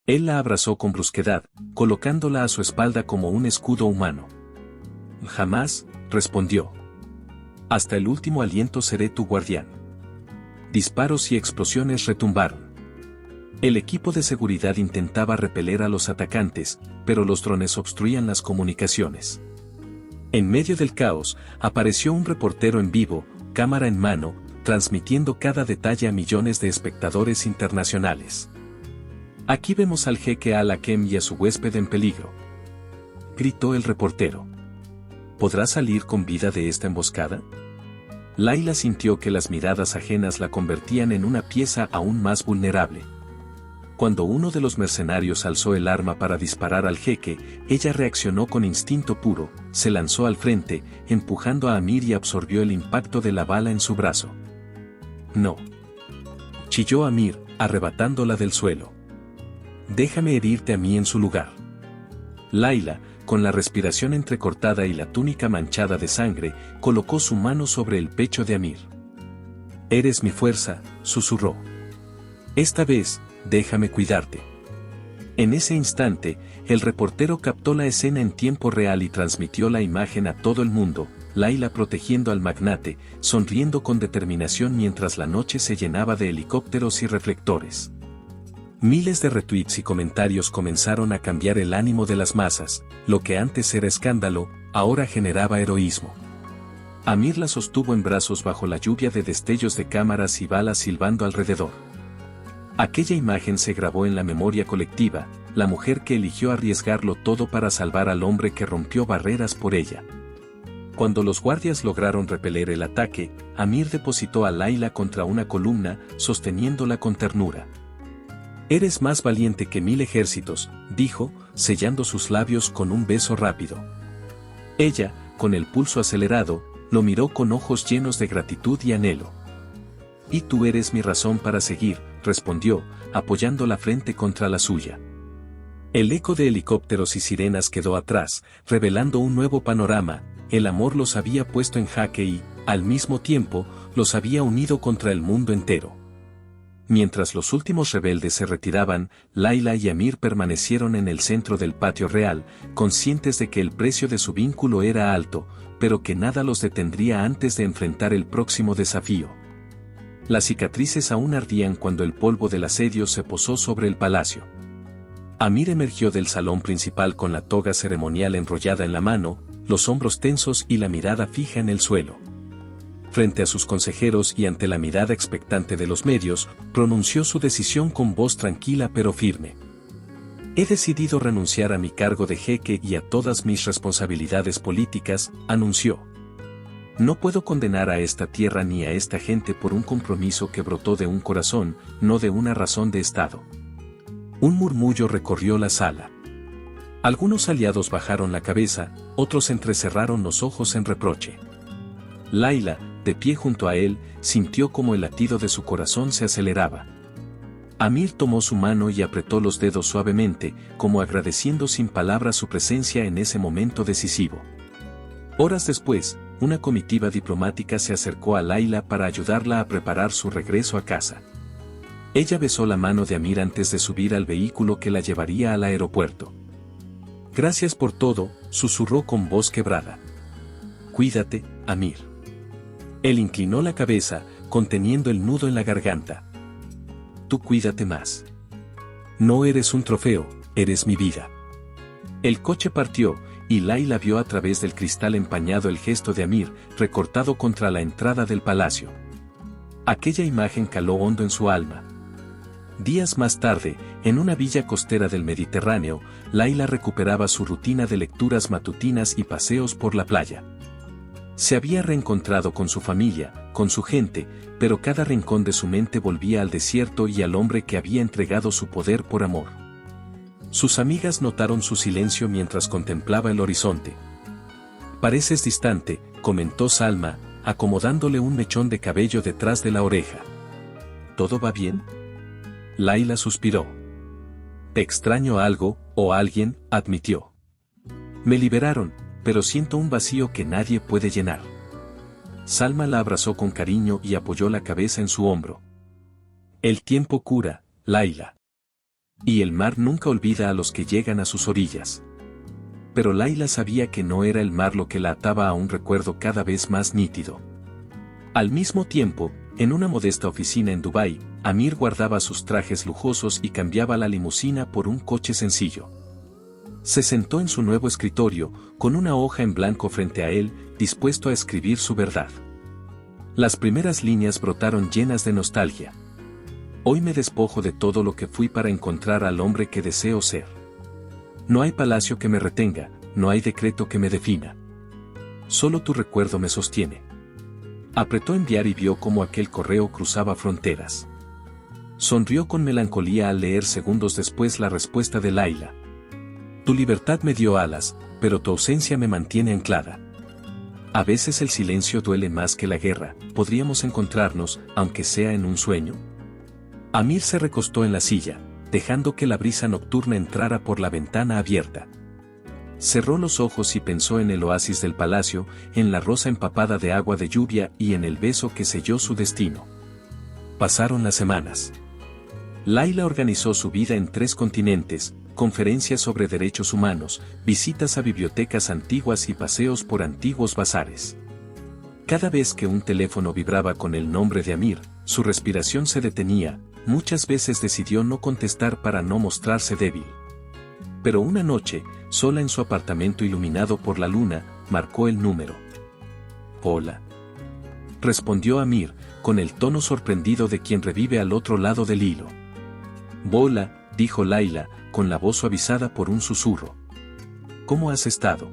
Él la abrazó con brusquedad, colocándola a su espalda como un escudo humano. «Jamás», respondió. Hasta el último aliento seré tu guardián. Disparos y explosiones retumbaron. El equipo de seguridad intentaba repeler a los atacantes, pero los drones obstruían las comunicaciones. En medio del caos, apareció un reportero en vivo, cámara en mano, transmitiendo cada detalle a millones de espectadores internacionales. Aquí vemos al jeque Al-Hakem y a su huésped en peligro, gritó el reportero. ¿Podrá salir con vida de esta emboscada? Layla sintió que las miradas ajenas la convertían en una pieza aún más vulnerable. Cuando uno de los mercenarios alzó el arma para disparar al jeque, ella reaccionó con instinto puro, se lanzó al frente, empujando a Amir y absorbió el impacto de la bala en su brazo. No. Chilló Amir, arrebatándola del suelo. Déjame herirte a mí en su lugar. Layla, con la respiración entrecortada y la túnica manchada de sangre, colocó su mano sobre el pecho de Amir. Eres mi fuerza, susurró. Esta vez, déjame cuidarte. En ese instante, el reportero captó la escena en tiempo real y transmitió la imagen a todo el mundo, Layla protegiendo al magnate, sonriendo con determinación mientras la noche se llenaba de helicópteros y reflectores. Miles de retweets y comentarios comenzaron a cambiar el ánimo de las masas, lo que antes era escándalo, ahora generaba heroísmo. Amir la sostuvo en brazos bajo la lluvia de destellos de cámaras y balas silbando alrededor. Aquella imagen se grabó en la memoria colectiva, la mujer que eligió arriesgarlo todo para salvar al hombre que rompió barreras por ella. Cuando los guardias lograron repeler el ataque, Amir depositó a Layla contra una columna, sosteniéndola con ternura. Eres más valiente que 1000 ejércitos, dijo, sellando sus labios con un beso rápido. Ella, con el pulso acelerado, lo miró con ojos llenos de gratitud y anhelo. Y tú eres mi razón para seguir, respondió, apoyando la frente contra la suya. El eco de helicópteros y sirenas quedó atrás, revelando un nuevo panorama. El amor los había puesto en jaque y, al mismo tiempo, los había unido contra el mundo entero. Mientras los últimos rebeldes se retiraban, Layla y Amir permanecieron en el centro del patio real, conscientes de que el precio de su vínculo era alto, pero que nada los detendría antes de enfrentar el próximo desafío. Las cicatrices aún ardían cuando el polvo del asedio se posó sobre el palacio. Amir emergió del salón principal con la toga ceremonial enrollada en la mano, los hombros tensos y la mirada fija en el suelo. Frente a sus consejeros y ante la mirada expectante de los medios, pronunció su decisión con voz tranquila pero firme. He decidido renunciar a mi cargo de jeque y a todas mis responsabilidades políticas, anunció. No puedo condenar a esta tierra ni a esta gente por un compromiso que brotó de un corazón, no de una razón de Estado. Un murmullo recorrió la sala. Algunos aliados bajaron la cabeza, otros entrecerraron los ojos en reproche. Layla, de pie junto a él, sintió como el latido de su corazón se aceleraba. Amir tomó su mano y apretó los dedos suavemente, como agradeciendo sin palabras su presencia en ese momento decisivo. Horas después, una comitiva diplomática se acercó a Layla para ayudarla a preparar su regreso a casa. Ella besó la mano de Amir antes de subir al vehículo que la llevaría al aeropuerto. Gracias por todo, susurró con voz quebrada. Cuídate, Amir. Él inclinó la cabeza, conteniendo el nudo en la garganta. Tú cuídate más. No eres un trofeo, eres mi vida. El coche partió, y Layla vio a través del cristal empañado el gesto de Amir, recortado contra la entrada del palacio. Aquella imagen caló hondo en su alma. Días más tarde, en una villa costera del Mediterráneo, Layla recuperaba su rutina de lecturas matutinas y paseos por la playa. Se había reencontrado con su familia, con su gente, pero cada rincón de su mente volvía al desierto y al hombre que había entregado su poder por amor. Sus amigas notaron su silencio mientras contemplaba el horizonte. Pareces distante, comentó Salma, acomodándole un mechón de cabello detrás de la oreja. ¿Todo va bien? Layla suspiró. Te extraño algo, o alguien, admitió. Me liberaron, pero siento un vacío que nadie puede llenar. Salma la abrazó con cariño y apoyó la cabeza en su hombro. El tiempo cura, Layla. Y el mar nunca olvida a los que llegan a sus orillas. Pero Layla sabía que no era el mar lo que la ataba a un recuerdo cada vez más nítido. Al mismo tiempo, en una modesta oficina en Dubái, Amir guardaba sus trajes lujosos y cambiaba la limusina por un coche sencillo. Se sentó en su nuevo escritorio, con una hoja en blanco frente a él, dispuesto a escribir su verdad. Las primeras líneas brotaron llenas de nostalgia. Hoy me despojo de todo lo que fui para encontrar al hombre que deseo ser. No hay palacio que me retenga, no hay decreto que me defina. Solo tu recuerdo me sostiene. Apretó enviar y vio cómo aquel correo cruzaba fronteras. Sonrió con melancolía al leer segundos después la respuesta de Laila. Tu libertad me dio alas, pero tu ausencia me mantiene anclada. A veces el silencio duele más que la guerra, ¿podríamos encontrarnos, aunque sea en un sueño? Amir se recostó en la silla, dejando que la brisa nocturna entrara por la ventana abierta. Cerró los ojos y pensó en el oasis del palacio, en la rosa empapada de agua de lluvia y en el beso que selló su destino. Pasaron las semanas. Laila organizó su vida en 3 continentes, conferencias sobre derechos humanos, visitas a bibliotecas antiguas y paseos por antiguos bazares. Cada vez que un teléfono vibraba con el nombre de Amir, su respiración se detenía, muchas veces decidió no contestar para no mostrarse débil. Pero una noche, sola en su apartamento iluminado por la luna, marcó el número. «Hola», respondió Amir, con el tono sorprendido de quien revive al otro lado del hilo. «Hola», dijo Laila, con la voz suavizada por un susurro. «¿Cómo has estado?»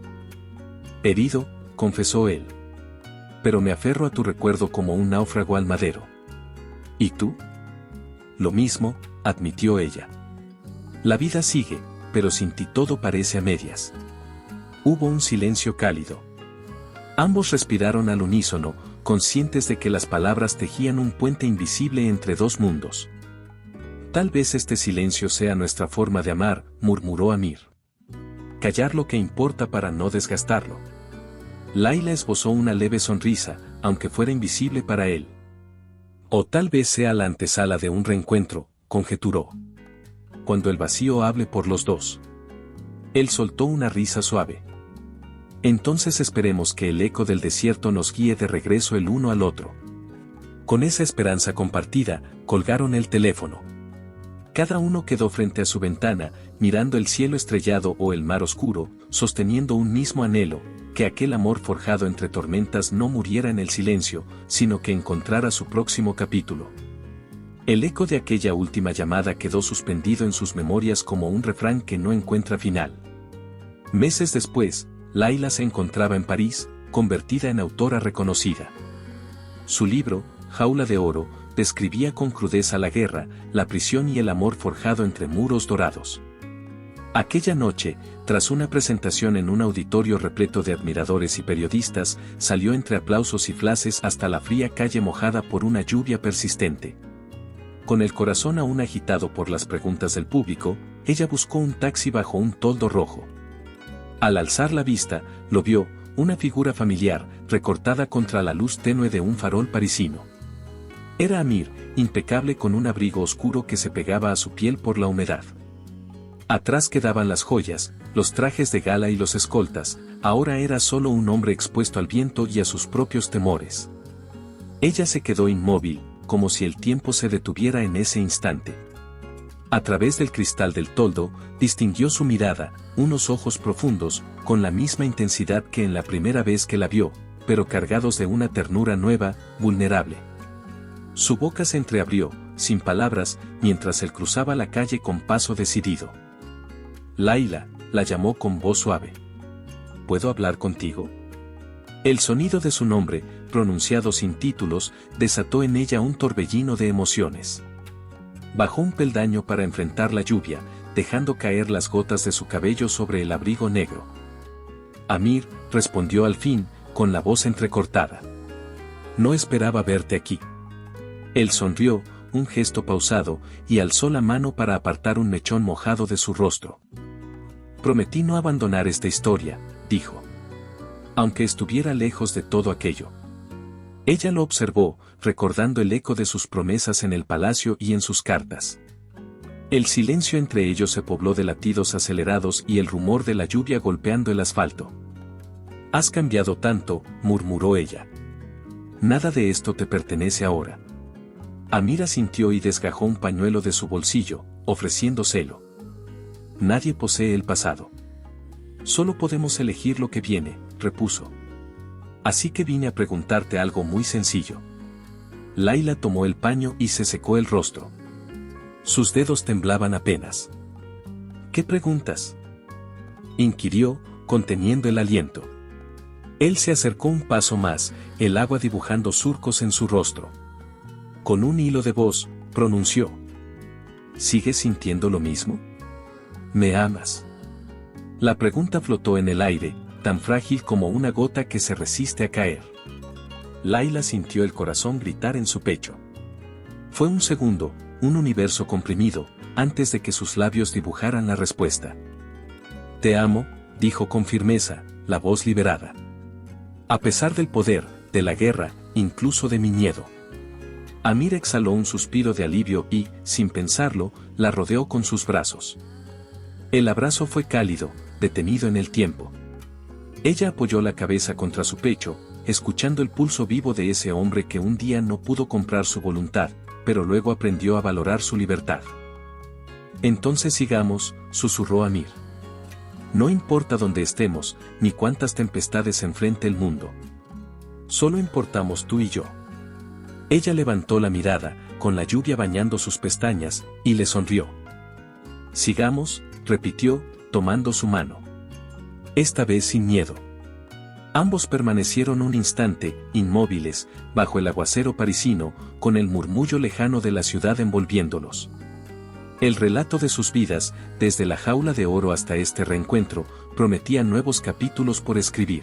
«Herido», confesó él. «Pero me aferro a tu recuerdo como un náufrago al madero». «¿Y tú?» «Lo mismo», admitió ella. «La vida sigue, pero sin ti todo parece a medias». Hubo un silencio cálido. Ambos respiraron al unísono, conscientes de que las palabras tejían un puente invisible entre 2 mundos. «Tal vez este silencio sea nuestra forma de amar», murmuró Amir. «Callar lo que importa para no desgastarlo». Laila esbozó una leve sonrisa, aunque fuera invisible para él. «O tal vez sea la antesala de un reencuentro», conjeturó. «Cuando el vacío hable por los 2». Él soltó una risa suave. «Entonces esperemos que el eco del desierto nos guíe de regreso el uno al otro». Con esa esperanza compartida, colgaron el teléfono. Cada uno quedó frente a su ventana, mirando el cielo estrellado o el mar oscuro, sosteniendo un mismo anhelo, que aquel amor forjado entre tormentas no muriera en el silencio, sino que encontrara su próximo capítulo. El eco de aquella última llamada quedó suspendido en sus memorias como un refrán que no encuentra final. Meses después, Laila se encontraba en París, convertida en autora reconocida. Su libro, Jaula de Oro, describía con crudeza la guerra, la prisión y el amor forjado entre muros dorados. Aquella noche, tras una presentación en un auditorio repleto de admiradores y periodistas, salió entre aplausos y flashes hasta la fría calle mojada por una lluvia persistente. Con el corazón aún agitado por las preguntas del público, ella buscó un taxi bajo un toldo rojo. Al alzar la vista, lo vio, una figura familiar, recortada contra la luz tenue de un farol parisino. Era Amir, impecable con un abrigo oscuro que se pegaba a su piel por la humedad. Atrás quedaban las joyas, los trajes de gala y los escoltas, ahora era solo un hombre expuesto al viento y a sus propios temores. Ella se quedó inmóvil, como si el tiempo se detuviera en ese instante. A través del cristal del toldo, distinguió su mirada, unos ojos profundos, con la misma intensidad que en la primera vez que la vio, pero cargados de una ternura nueva, vulnerable. Su boca se entreabrió, sin palabras, mientras él cruzaba la calle con paso decidido. «Laila», la llamó con voz suave. «¿Puedo hablar contigo?» El sonido de su nombre, pronunciado sin títulos, desató en ella un torbellino de emociones. Bajó un peldaño para enfrentar la lluvia, dejando caer las gotas de su cabello sobre el abrigo negro. «Amir», respondió al fin, con la voz entrecortada. «No esperaba verte aquí». Él sonrió, un gesto pausado, y alzó la mano para apartar un mechón mojado de su rostro. «Prometí no abandonar esta historia», dijo. «Aunque estuviera lejos de todo aquello». Ella lo observó, recordando el eco de sus promesas en el palacio y en sus cartas. El silencio entre ellos se pobló de latidos acelerados y el rumor de la lluvia golpeando el asfalto. «Has cambiado tanto», murmuró ella. Nada de esto te pertenece ahora. Amir asintió y desgajó un pañuelo de su bolsillo, ofreciéndoselo. Nadie posee el pasado. Solo podemos elegir lo que viene, repuso. Así que vine a preguntarte algo muy sencillo. Layla tomó el paño y se secó el rostro. Sus dedos temblaban apenas. ¿Qué preguntas?, inquirió, conteniendo el aliento. Él se acercó un paso más, el agua dibujando surcos en su rostro. Con un hilo de voz, pronunció. ¿Sigues sintiendo lo mismo? ¿Me amas? La pregunta flotó en el aire, tan frágil como una gota que se resiste a caer. Layla sintió el corazón gritar en su pecho. Fue un segundo, un universo comprimido, antes de que sus labios dibujaran la respuesta. Te amo, dijo con firmeza, la voz liberada. A pesar del poder, de la guerra, incluso de mi miedo. Amir exhaló un suspiro de alivio y, sin pensarlo, la rodeó con sus brazos. El abrazo fue cálido, detenido en el tiempo. Ella apoyó la cabeza contra su pecho, escuchando el pulso vivo de ese hombre que un día no pudo comprar su voluntad, pero luego aprendió a valorar su libertad. Entonces sigamos, susurró Amir. No importa dónde estemos, ni cuántas tempestades enfrente el mundo. Solo importamos tú y yo. Ella levantó la mirada, con la lluvia bañando sus pestañas, y le sonrió. Sigamos, repitió, tomando su mano. Esta vez sin miedo. Ambos permanecieron un instante, inmóviles, bajo el aguacero parisino, con el murmullo lejano de la ciudad envolviéndolos. El relato de sus vidas, desde la jaula de oro hasta este reencuentro, prometía nuevos capítulos por escribir.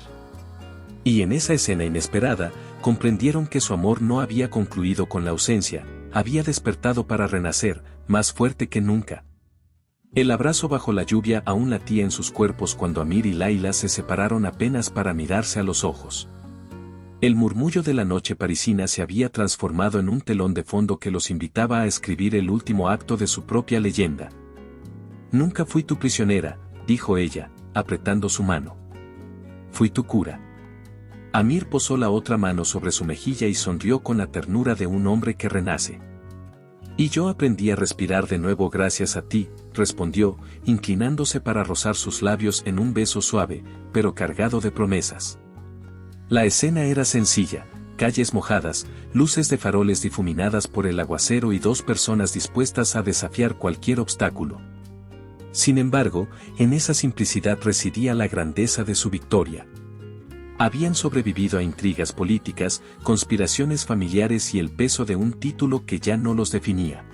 Y en esa escena inesperada, comprendieron que su amor no había concluido con la ausencia, había despertado para renacer, más fuerte que nunca. El abrazo bajo la lluvia aún latía en sus cuerpos cuando Amir y Layla se separaron apenas para mirarse a los ojos. El murmullo de la noche parisina se había transformado en un telón de fondo que los invitaba a escribir el último acto de su propia leyenda. Nunca fui tu prisionera, dijo ella, apretando su mano. Fui tu cura. Amir posó la otra mano sobre su mejilla y sonrió con la ternura de un hombre que renace. Y yo aprendí a respirar de nuevo gracias a ti, respondió, inclinándose para rozar sus labios en un beso suave, pero cargado de promesas. La escena era sencilla, calles mojadas, luces de faroles difuminadas por el aguacero y dos personas dispuestas a desafiar cualquier obstáculo. Sin embargo, en esa simplicidad residía la grandeza de su victoria. Habían sobrevivido a intrigas políticas, conspiraciones familiares y el peso de un título que ya no los definía.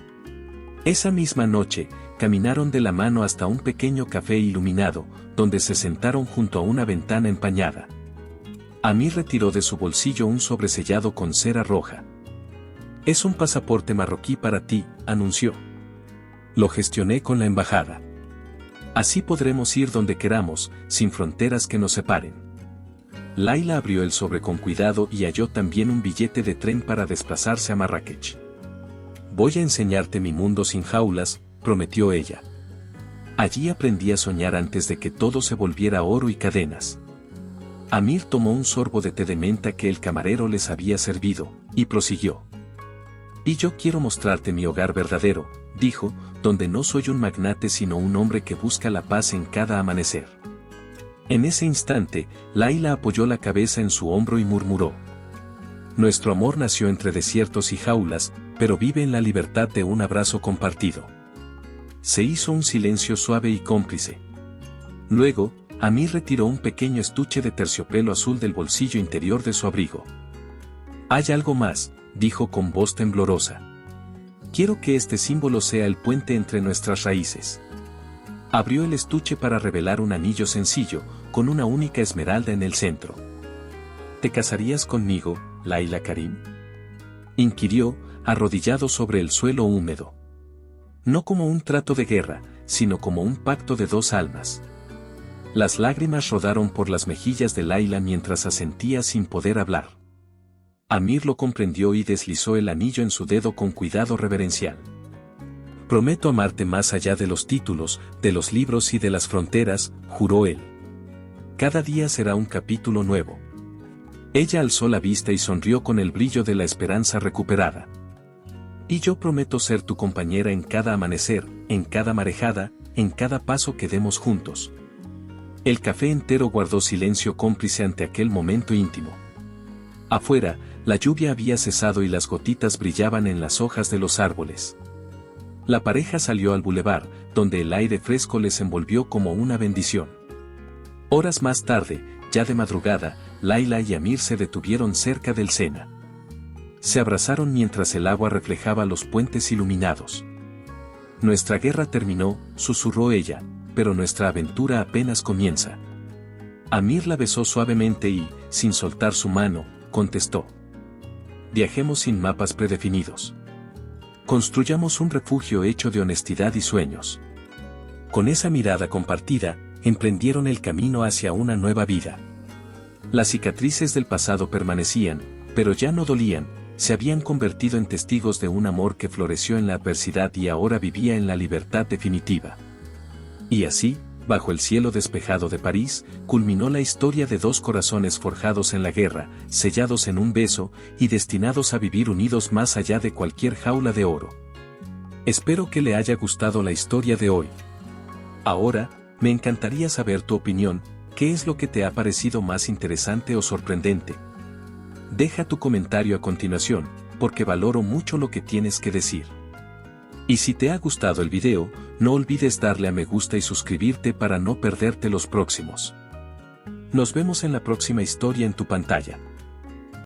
Esa misma noche, caminaron de la mano hasta un pequeño café iluminado, donde se sentaron junto a una ventana empañada. Amir retiró de su bolsillo un sobresellado con cera roja. Es un pasaporte marroquí para ti, anunció. Lo gestioné con la embajada. Así podremos ir donde queramos, sin fronteras que nos separen. Layla abrió el sobre con cuidado y halló también un billete de tren para desplazarse a Marrakech. Voy a enseñarte mi mundo sin jaulas, prometió ella. Allí aprendí a soñar antes de que todo se volviera oro y cadenas. Amir tomó un sorbo de té de menta que el camarero les había servido, y prosiguió. Y yo quiero mostrarte mi hogar verdadero, dijo, donde no soy un magnate sino un hombre que busca la paz en cada amanecer. En ese instante, Layla apoyó la cabeza en su hombro y murmuró. Nuestro amor nació entre desiertos y jaulas, pero vive en la libertad de un abrazo compartido. Se hizo un silencio suave y cómplice. Luego, Amir retiró un pequeño estuche de terciopelo azul del bolsillo interior de su abrigo. Hay algo más, dijo con voz temblorosa. Quiero que este símbolo sea el puente entre nuestras raíces. Abrió el estuche para revelar un anillo sencillo, con una única esmeralda en el centro. ¿Te casarías conmigo, Layla Karim?, inquirió, arrodillado sobre el suelo húmedo. No como un trato de guerra, sino como un pacto de dos almas. Las lágrimas rodaron por las mejillas de Layla mientras asentía sin poder hablar. Amir lo comprendió y deslizó el anillo en su dedo con cuidado reverencial. Prometo amarte más allá de los títulos, de los libros y de las fronteras, juró él. Cada día será un capítulo nuevo. Ella alzó la vista y sonrió con el brillo de la esperanza recuperada. Y yo prometo ser tu compañera en cada amanecer, en cada marejada, en cada paso que demos juntos. El café entero guardó silencio cómplice ante aquel momento íntimo. Afuera, la lluvia había cesado y las gotitas brillaban en las hojas de los árboles. La pareja salió al bulevar, donde el aire fresco les envolvió como una bendición. Horas más tarde, ya de madrugada, Laila y Amir se detuvieron cerca del Sena. Se abrazaron mientras el agua reflejaba los puentes iluminados. Nuestra guerra terminó, susurró ella, pero nuestra aventura apenas comienza. Amir la besó suavemente y, sin soltar su mano, contestó. Viajemos sin mapas predefinidos. Construyamos un refugio hecho de honestidad y sueños. Con esa mirada compartida, emprendieron el camino hacia una nueva vida. Las cicatrices del pasado permanecían, pero ya no dolían, se habían convertido en testigos de un amor que floreció en la adversidad y ahora vivía en la libertad definitiva. Y así, bajo el cielo despejado de París, culminó la historia de dos corazones forjados en la guerra, sellados en un beso, y destinados a vivir unidos más allá de cualquier jaula de oro. Espero que le haya gustado la historia de hoy. Ahora, me encantaría saber tu opinión, ¿qué es lo que te ha parecido más interesante o sorprendente? Deja tu comentario a continuación, porque valoro mucho lo que tienes que decir. Y si te ha gustado el video, no olvides darle a me gusta y suscribirte para no perderte los próximos. Nos vemos en la próxima historia en tu pantalla.